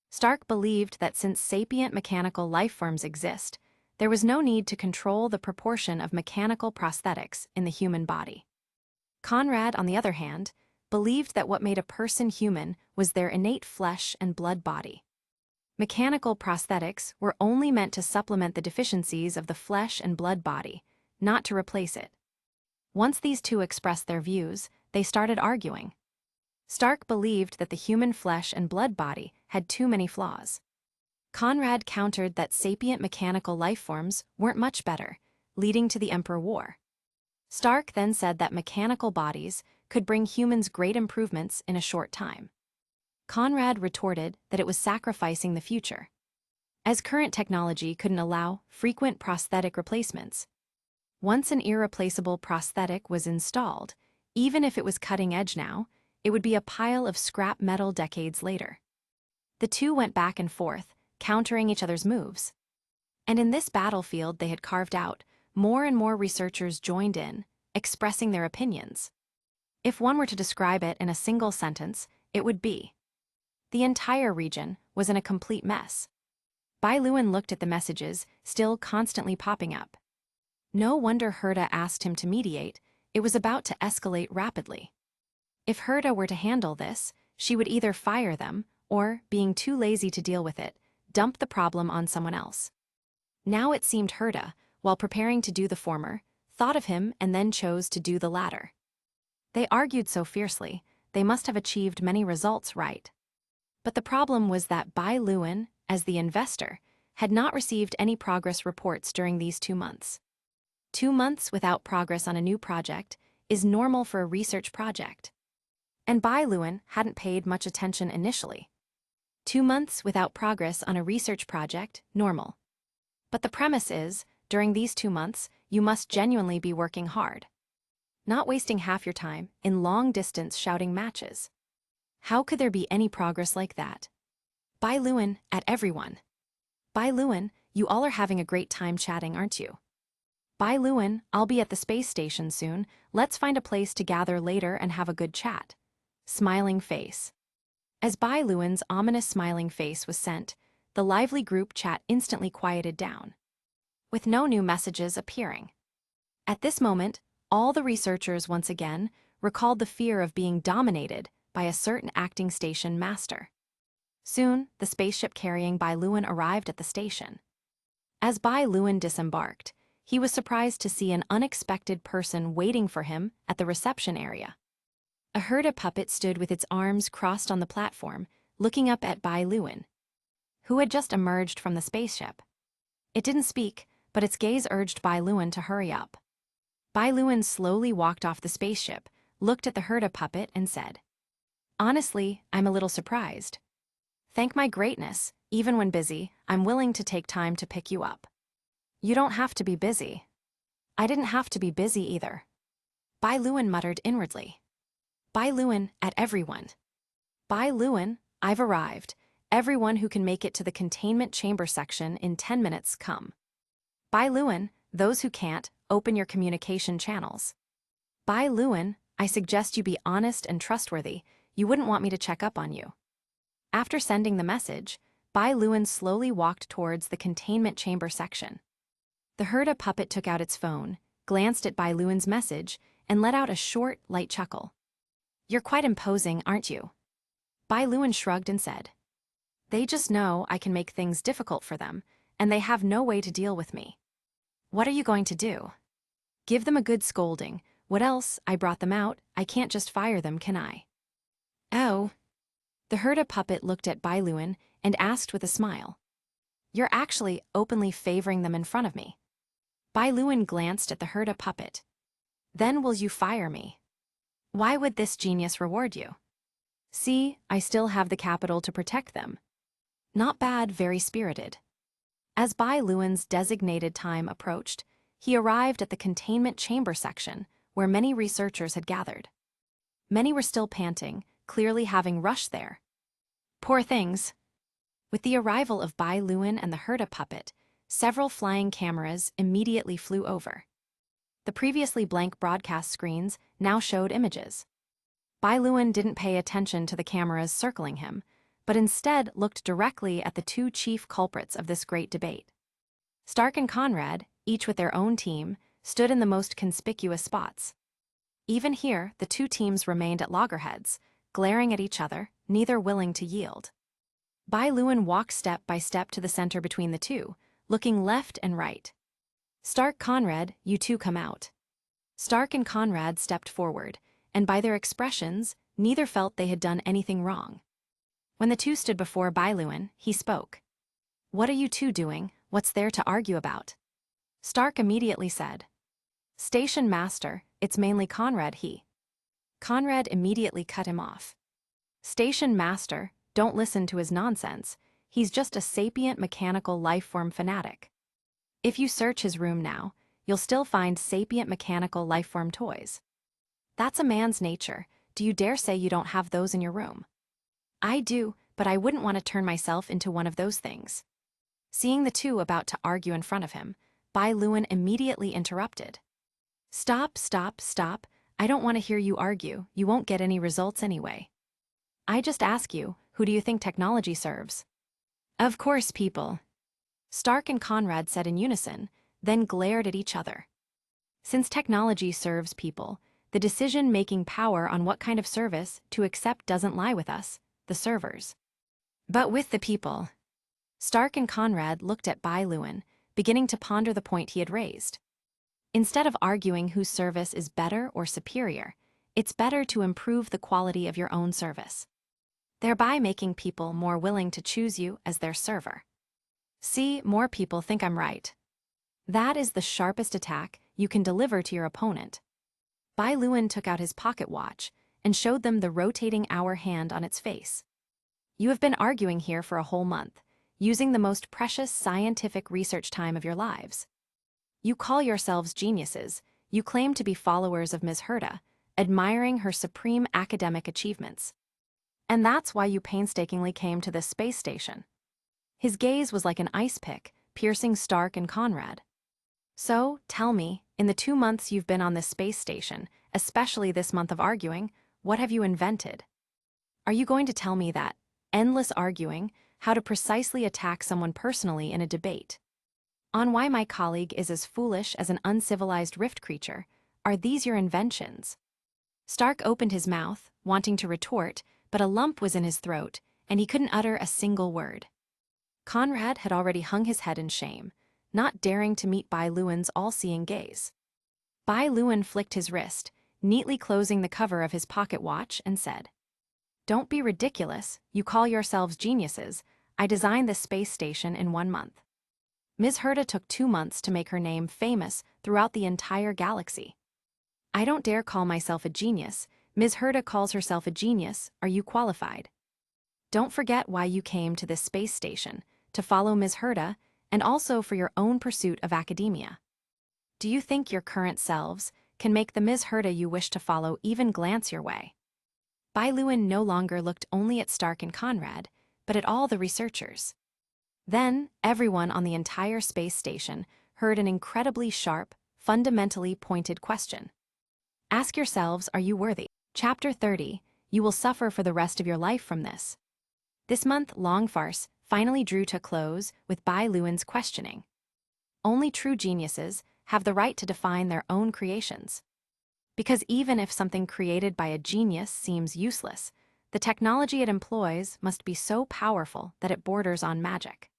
Stark believed that since sapient mechanical lifeforms exist, there was no need to control the proportion of mechanical prosthetics in the human body. Conrad, on the other hand, believed that what made a person human was their innate flesh and blood body. Mechanical prosthetics were only meant to supplement the deficiencies of the flesh and blood body, not to replace it. Once these two expressed their views, they started arguing. Stark believed that the human flesh and blood body had too many flaws. Conrad countered that sapient mechanical lifeforms weren't much better, leading to the Emperor War. Stark then said that mechanical bodies could bring humans great improvements in a short time. Conrad retorted that it was sacrificing the future, as current technology couldn't allow frequent prosthetic replacements. Once an irreplaceable prosthetic was installed, even if it was cutting edge now, it would be a pile of scrap metal decades later. The two went back and forth, countering each other's moves. And in this battlefield they had carved out, more and more researchers joined in, expressing their opinions. If one were to describe it in a single sentence, it would be: the entire region was in a complete mess. Bai Luan looked at the messages, still constantly popping up. No wonder Herta asked him to mediate. It was about to escalate rapidly. If Herta were to handle this, she would either fire them, or, being too lazy to deal with it, dump the problem on someone else. Now it seemed Herta, while preparing to do the former, thought of him and then chose to do the latter. They argued so fiercely, they must have achieved many results, right? But the problem was that Bai Luan, as the investor, had not received any progress reports during these 2 months. 2 months without progress on a new project is normal for a research project. And Bai Luan hadn't paid much attention initially. 2 months without progress on a research project, normal. But the premise is, during these 2 months, you must genuinely be working hard. Not wasting half your time in long-distance shouting matches. How could there be any progress like that? Bai Luan, at everyone. Bai Luan, you all are having a great time chatting, aren't you? Bai Luan, I'll be at the space station soon. Let's find a place to gather later and have a good chat. Smiling face. As Bai Luan's ominous smiling face was sent, the lively group chat instantly quieted down, with no new messages appearing. At this moment, all the researchers once again recalled the fear of being dominated by a certain acting station master. Soon, the spaceship carrying Bai Luan arrived at the station. As Bai Luan disembarked, he was surprised to see an unexpected person waiting for him at the reception area. A Herta puppet stood with its arms crossed on the platform, looking up at Bai Luan, who had just emerged from the spaceship. It didn't speak, but its gaze urged Bai Luan to hurry up. Bai Luan slowly walked off the spaceship, looked at the Herta puppet and said, "Honestly, I'm a little surprised. Thank my greatness, even when busy, I'm willing to take time to pick you up. You don't have to be busy." I didn't have to be busy either. Bai Luan muttered inwardly. Bai Luan, at everyone. Bai Luan, I've arrived. Everyone who can make it to the containment chamber section in 10 minutes, come. Bai Luan, those who can't, open your communication channels. Bai Luan, I suggest you be honest and trustworthy. You wouldn't want me to check up on you. After sending the message, Bai Luan slowly walked towards the containment chamber section. The Herta puppet took out its phone, glanced at Bai Luan's message, and let out a short, light chuckle. You're quite imposing, aren't you? Bai Luan shrugged and said, They just know I can make things difficult for them, and they have no way to deal with me. What are you going to do? Give them a good scolding. What else? I brought them out. I can't just fire them, can I? Oh. The Herta puppet looked at Bai Luan and asked with a smile. You're actually openly favoring them in front of me. Bai Luan glanced at the Herta puppet. Then will you fire me? Why would this genius reward you? See, I still have the capital to protect them. Not bad, very spirited. As Bai Luan's designated time approached, he arrived at the containment chamber section, where many researchers had gathered. Many were still panting, clearly having rushed there. Poor things. With the arrival of Bai Luan and the Herta puppet, several flying cameras immediately flew over. The previously blank broadcast screens now showed images. Bai Luan didn't pay attention to the cameras circling him, but instead looked directly at the two chief culprits of this great debate. Stark and Conrad, each with their own team, stood in the most conspicuous spots. Even here, the two teams remained at loggerheads, glaring at each other, neither willing to yield. Bai Luan walked step by step to the center between the two, looking left and right. Stark, Conrad, you two come out. Stark and Conrad stepped forward, and by their expressions, neither felt they had done anything wrong. When the two stood before Bai Luan, he spoke. What are you two doing? What's there to argue about? Stark immediately said. Station master, it's mainly Conrad he. Conrad immediately cut him off. Station master, don't listen to his nonsense. He's just a sapient mechanical lifeform fanatic. If you search his room now, you'll still find sapient mechanical lifeform toys. That's a man's nature. Do you dare say you don't have those in your room? I do, but I wouldn't want to turn myself into one of those things. Seeing the two about to argue in front of him, Bai Luan immediately interrupted. Stop, stop, stop. I don't want to hear you argue, you won't get any results anyway. I just ask you, who do you think technology serves? Of course, people. Stark and Conrad said in unison, then glared at each other. Since technology serves people, the decision-making power on what kind of service to accept doesn't lie with us, the servers, but with the people. Stark and Conrad looked at Bai Luan, beginning to ponder the point he had raised. Instead of arguing whose service is better or superior, it's better to improve the quality of your own service, thereby making people more willing to choose you as their server. See, more people think I'm right. That is the sharpest attack you can deliver to your opponent. Bai Luan took out his pocket watch and showed them the rotating hour hand on its face. You have been arguing here for a whole month, using the most precious scientific research time of your lives. You call yourselves geniuses, you claim to be followers of Ms. Herta, admiring her supreme academic achievements. And that's why you painstakingly came to this space station. His gaze was like an ice pick, piercing Stark and Conrad. So, tell me, in the 2 months you've been on this space station, especially this month of arguing, what have you invented? Are you going to tell me that endless arguing, how to precisely attack someone personally in a debate, on why my colleague is as foolish as an uncivilized rift creature, are these your inventions? Stark opened his mouth, wanting to retort, but a lump was in his throat, and he couldn't utter a single word. Conrad had already hung his head in shame, not daring to meet Bai Luan's all-seeing gaze. Bai Luan flicked his wrist, neatly closing the cover of his pocket watch, and said, "Don't be ridiculous, you call yourselves geniuses. I designed this space station in 1 month. Ms. Herta took 2 months to make her name famous throughout the entire galaxy. I don't dare call myself a genius. Ms. Herta calls herself a genius. Are you qualified? Don't forget why you came to this space station, to follow Ms. Herta, and also for your own pursuit of academia. Do you think your current selves can make the Ms. Herta you wish to follow even glance your way?" Bai Luan no longer looked only at Stark and Conrad, but at all the researchers. Then, everyone on the entire space station heard an incredibly sharp, fundamentally pointed question. Ask yourselves, are you worthy? Chapter 30, you will suffer for the rest of your life from this. This month-long farce finally drew to a close with Bai Luan's questioning. Only true geniuses have the right to define their own creations. Because even if something created by a genius seems useless, the technology it employs must be so powerful that it borders on magic.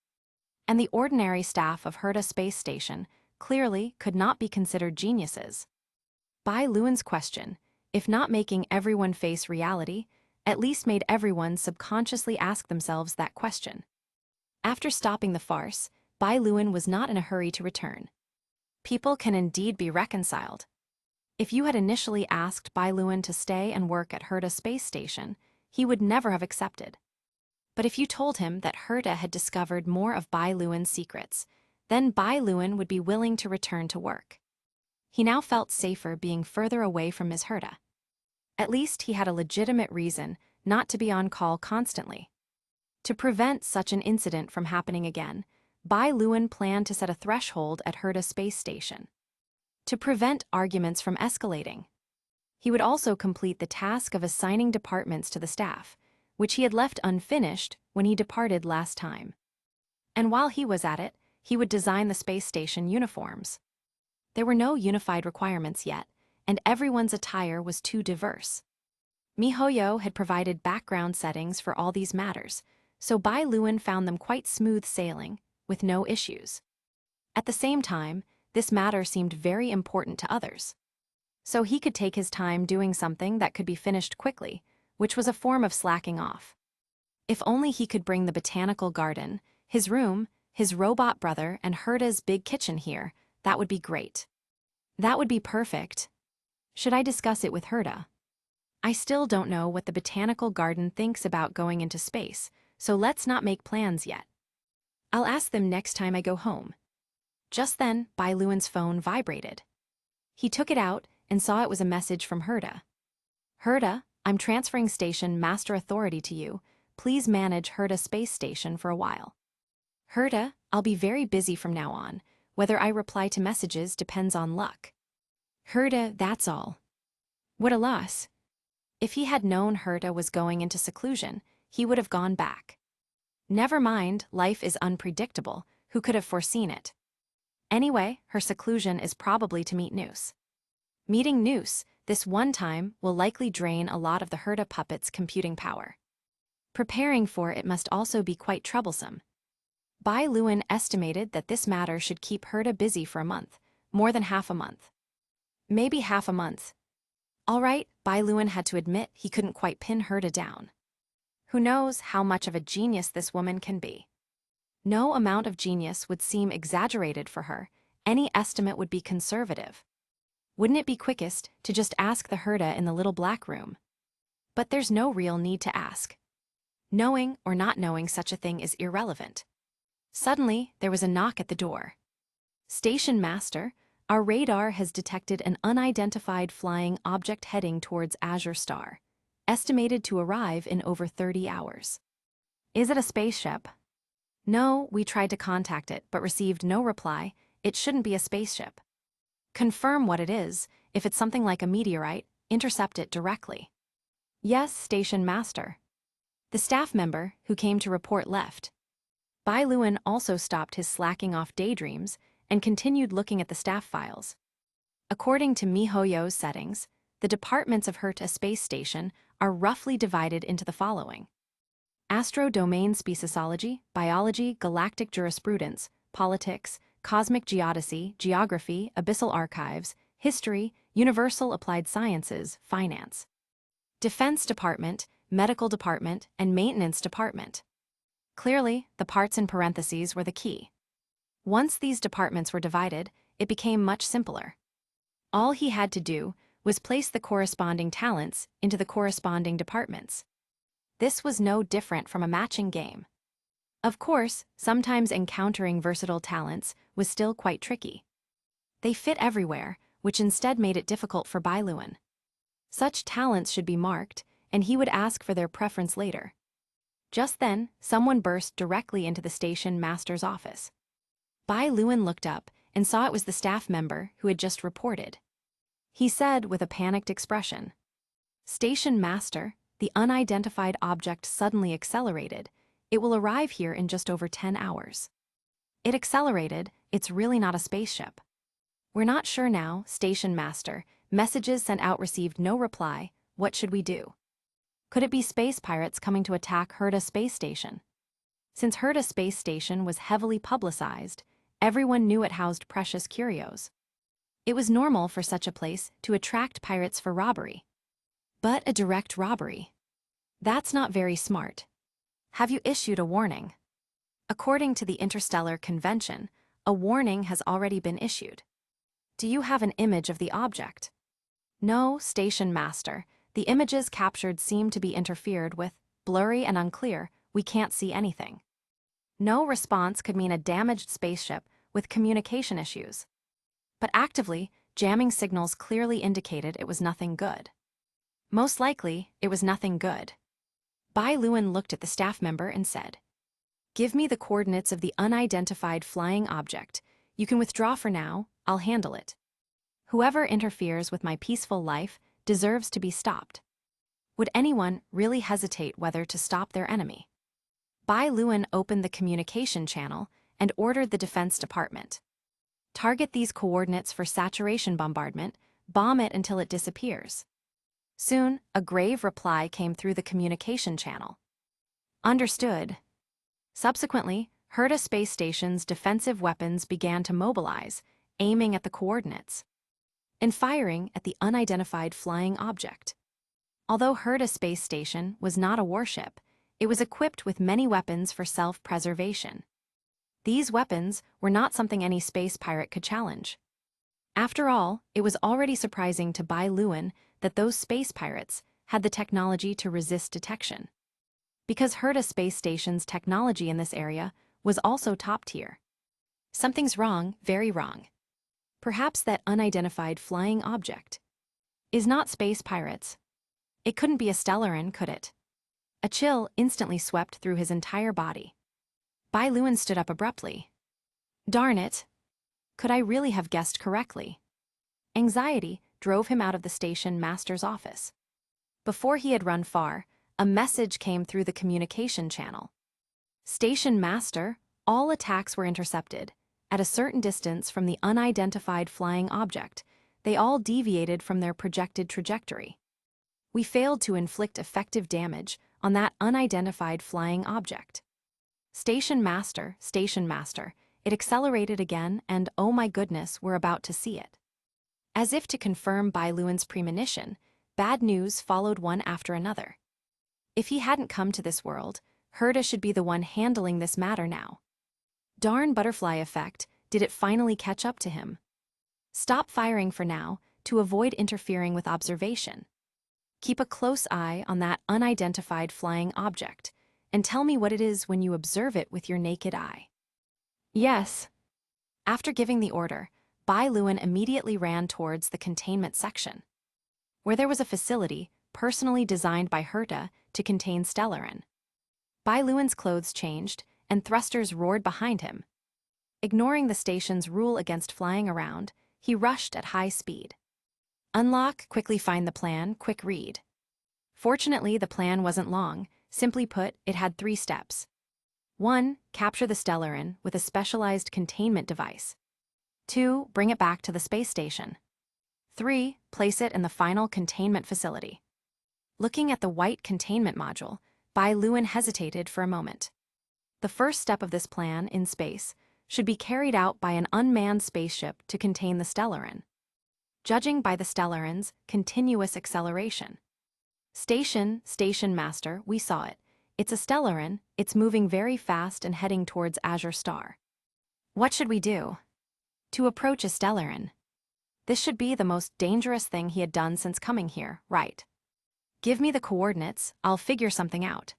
And the ordinary staff of Herta Space Station clearly could not be considered geniuses. Bai Luan's question, if not making everyone face reality, at least made everyone subconsciously ask themselves that question. After stopping the farce, Bai Luan was not in a hurry to return. People can indeed be reconciled. If you had initially asked Bai Luan to stay and work at Herta Space Station, he would never have accepted. But if you told him that Herta had discovered more of Bai Luan's secrets, then Bai Luan would be willing to return to work. He now felt safer being further away from Ms. Herta. At least he had a legitimate reason not to be on call constantly. To prevent such an incident from happening again, Bai Luan planned to set a threshold at Herta Space Station. To prevent arguments from escalating. He would also complete the task of assigning departments to the staff, which he had left unfinished when he departed last time. And while he was at it, he would design the space station uniforms. There were no unified requirements yet, and everyone's attire was too diverse. MiHoYo had provided background settings for all these matters, so Bai Luan found them quite smooth sailing, with no issues. At the same time, this matter seemed very important to others. So he could take his time doing something that could be finished quickly, which was a form of slacking off. If only he could bring the botanical garden, his room, his robot brother, and Herta's big kitchen here, that would be great. That would be perfect. Should I discuss it with Herta? I still don't know what the botanical garden thinks about going into space, so let's not make plans yet. I'll ask them next time I go home. Just then, Bai Luan's phone vibrated. He took it out and saw it was a message from Herta. Herta, I'm transferring Station Master Authority to you. Please manage Herta Space Station for a while. Herta, I'll be very busy from now on. Whether I reply to messages depends on luck. Herta, that's all. What a loss. If he had known Herta was going into seclusion, he would have gone back. Never mind, life is unpredictable, who could have foreseen it? Anyway, her seclusion is probably to meet Noose. Meeting Noose, this one time, will likely drain a lot of the Herta puppet's computing power. Preparing for it must also be quite troublesome. Bai Luan estimated that this matter should keep Herta busy for a month, more than half a month. Maybe half a month. All right, Bai Luan had to admit he couldn't quite pin Herta down. Who knows how much of a genius this woman can be? No amount of genius would seem exaggerated for her, any estimate would be conservative. Wouldn't it be quickest to just ask the Herta in the little black room? But there's no real need to ask. Knowing or not knowing such a thing is irrelevant. Suddenly, there was a knock at the door. Station Master, our radar has detected an unidentified flying object heading towards Azure Star, estimated to arrive in over 30 hours. Is it a spaceship? No, we tried to contact it but received no reply. It shouldn't be a spaceship. Confirm what it is. If it's something like a meteorite, intercept it directly. Yes, Station Master. The staff member who came to report left. Bai Luan also stopped his slacking off daydreams and continued looking at the staff files. According to MiHoYo's settings, the departments of Herta Space Station are roughly divided into the following: Astro-Domain Speciesology, Biology, Galactic Jurisprudence, Politics, Cosmic Geodesy, Geography, Abyssal Archives, History, Universal Applied Sciences, Finance. Defense Department, Medical Department, and Maintenance Department. Clearly, the parts in parentheses were the key. Once these departments were divided, it became much simpler. All he had to do was place the corresponding talents into the corresponding departments. This was no different from a matching game. Of course, sometimes encountering versatile talents was still quite tricky. They fit everywhere, which instead made it difficult for Bai Luan. Such talents should be marked, and he would ask for their preference later. Just then, someone burst directly into the station master's office. Bai Luan looked up and saw it was the staff member who had just reported. He said with a panicked expression, "Station Master, the unidentified object suddenly accelerated. It will arrive here in just over 10 hours. It accelerated, it's really not a spaceship. We're not sure now, Station Master. Messages sent out received no reply. What should we do? Could it be space pirates coming to attack Herta Space Station? Since Herta Space Station was heavily publicized, everyone knew it housed precious curios. It was normal for such a place to attract pirates for robbery. But a direct robbery? That's not very smart. Have you issued a warning? According to the Interstellar Convention, a warning has already been issued. Do you have an image of the object? No, Station Master. The images captured seem to be interfered with, blurry and unclear, we can't see anything. No response could mean a damaged spaceship with communication issues. But actively, jamming signals clearly indicated it was nothing good. Most likely, it was nothing good. Bai Luan looked at the staff member and said, "Give me the coordinates of the unidentified flying object. You can withdraw for now, I'll handle it. Whoever interferes with my peaceful life deserves to be stopped." Would anyone really hesitate whether to stop their enemy? Bai Luan opened the communication channel and ordered the Defense Department. Target these coordinates for saturation bombardment, bomb it until it disappears. Soon, a grave reply came through the communication channel. Understood. Subsequently, Herta Space Station's defensive weapons began to mobilize, aiming at the coordinates and firing at the unidentified flying object. Although Herta Space Station was not a warship, it was equipped with many weapons for self-preservation. These weapons were not something any space pirate could challenge. After all, it was already surprising to Bai Luan that those space pirates had the technology to resist detection. Because Herta Space Station's technology in this area was also top tier. Something's wrong, very wrong. Perhaps that unidentified flying object is not space pirates. It couldn't be a Stellaron, could it? A chill instantly swept through his entire body. Bai Luan stood up abruptly. Darn it! Could I really have guessed correctly? Anxiety drove him out of the station master's office. Before he had run far, a message came through the communication channel. Station master, all attacks were intercepted. At a certain distance from the unidentified flying object, they all deviated from their projected trajectory. We failed to inflict effective damage on that unidentified flying object. Station master, it accelerated again, and oh my goodness, we're about to see it. As if to confirm Bai Luan's premonition, bad news followed one after another. If he hadn't come to this world, Herta should be the one handling this matter now. Darn butterfly effect, did it finally catch up to him? Stop firing for now, to avoid interfering with observation. Keep a close eye on that unidentified flying object, and tell me what it is when you observe it with your naked eye. Yes. After giving the order, Bai Luan immediately ran towards the containment section, where there was a facility personally designed by Herta to contain Stellaron. Bai Luan's clothes changed, and thrusters roared behind him. Ignoring the station's rule against flying around, he rushed at high speed. Unlock, quickly find the plan, quick read. Fortunately, the plan wasn't long. Simply put, it had 3 steps. 1. Capture the Stellaron with a specialized containment device. 2. Bring it back to the space station. 3. Place it in the final containment facility. Looking at the white containment module, Bai Luan hesitated for a moment. The first step of this plan, in space, should be carried out by an unmanned spaceship to contain the Stellaron. Judging by the Strellarons' continuous acceleration. Station master, we saw it. It's a Stellaron, it's moving very fast and heading towards Azure Star. What should we do? To approach a Stellaron. This should be the most dangerous thing he had done since coming here, right? Give me the coordinates, I'll figure something out.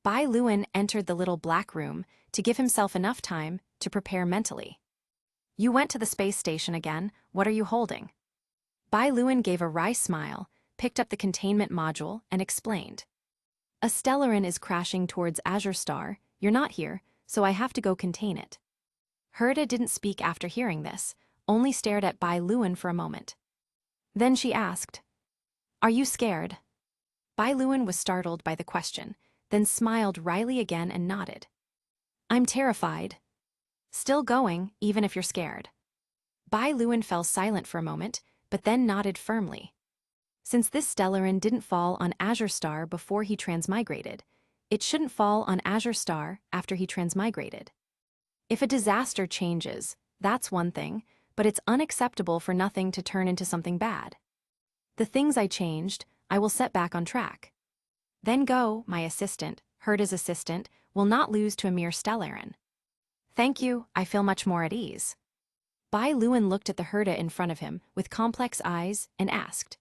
Bai Luan entered the little black room to give himself enough time to prepare mentally. You went to the space station again, what are you holding? Bai Luan gave a wry smile, picked up the containment module, and explained. A Stellaron is crashing towards Azure Star, you're not here, so I have to go contain it. Herta didn't speak after hearing this, only stared at Bai Luan for a moment. Then she asked, Are you scared? Bai Luan was startled by the question, then smiled wryly again and nodded. I'm terrified. Still going, even if you're scared. Bai Luan fell silent for a moment, but then nodded firmly. Since this Stellaron didn't fall on Azure Star before he transmigrated, it shouldn't fall on Azure Star after he transmigrated. If a disaster changes, that's one thing, but it's unacceptable for nothing to turn into something bad. The things I changed, I will set back on track. Then go, my assistant, Herta's assistant, will not lose to a mere Stellaron. Thank you, I feel much more at ease. Bai Luan looked at the Herta in front of him with complex eyes and asked,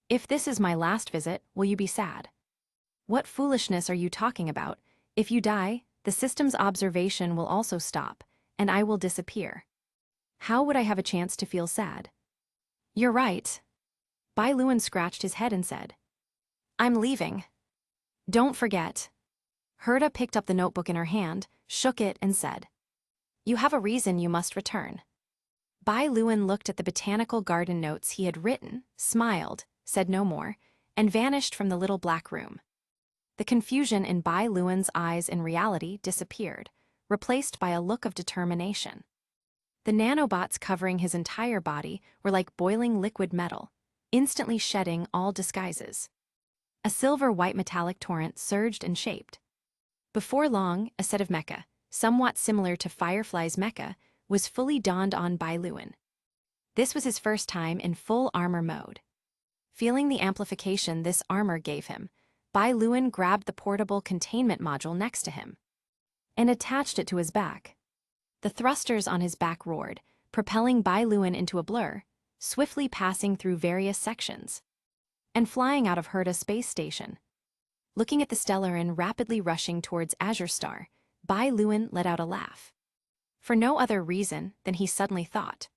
If this is my last visit, will you be sad? What foolishness are you talking about? If you die, the system's observation will also stop, and I will disappear. How would I have a chance to feel sad? You're right. Bai Luan scratched his head and said, I'm leaving. Don't forget. Herta picked up the notebook in her hand, shook it, and said, You have a reason you must return. Bai Luan looked at the botanical garden notes he had written, smiled, said no more, and vanished from the little black room. The confusion in Bai Luan's eyes in reality disappeared, replaced by a look of determination. The nanobots covering his entire body were like boiling liquid metal, instantly shedding all disguises. A silver-white metallic torrent surged and shaped. Before long, a set of mecha, somewhat similar to Firefly's mecha, was fully donned on Bai Luan. This was his first time in full armor mode. Feeling the amplification this armor gave him, Bai Luan grabbed the portable containment module next to him and attached it to his back. The thrusters on his back roared, propelling Bai Luan into a blur, swiftly passing through various sections and flying out of Herta Space Station. Looking at the Stellaron rapidly rushing towards Azure Star, Bai Luan let out a laugh. For no other reason than he suddenly thought.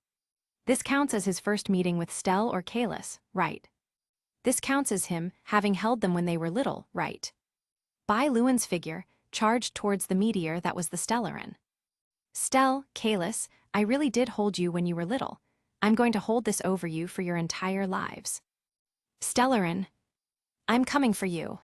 This counts as his first meeting with Stell or Kalis, right? This counts as him having held them when they were little, right? Bai Luan's figure charged towards the meteor that was the Stellaron. Stell, Kalis, I really did hold you when you were little. I'm going to hold this over you for your entire lives. Stellaron, I'm coming for you.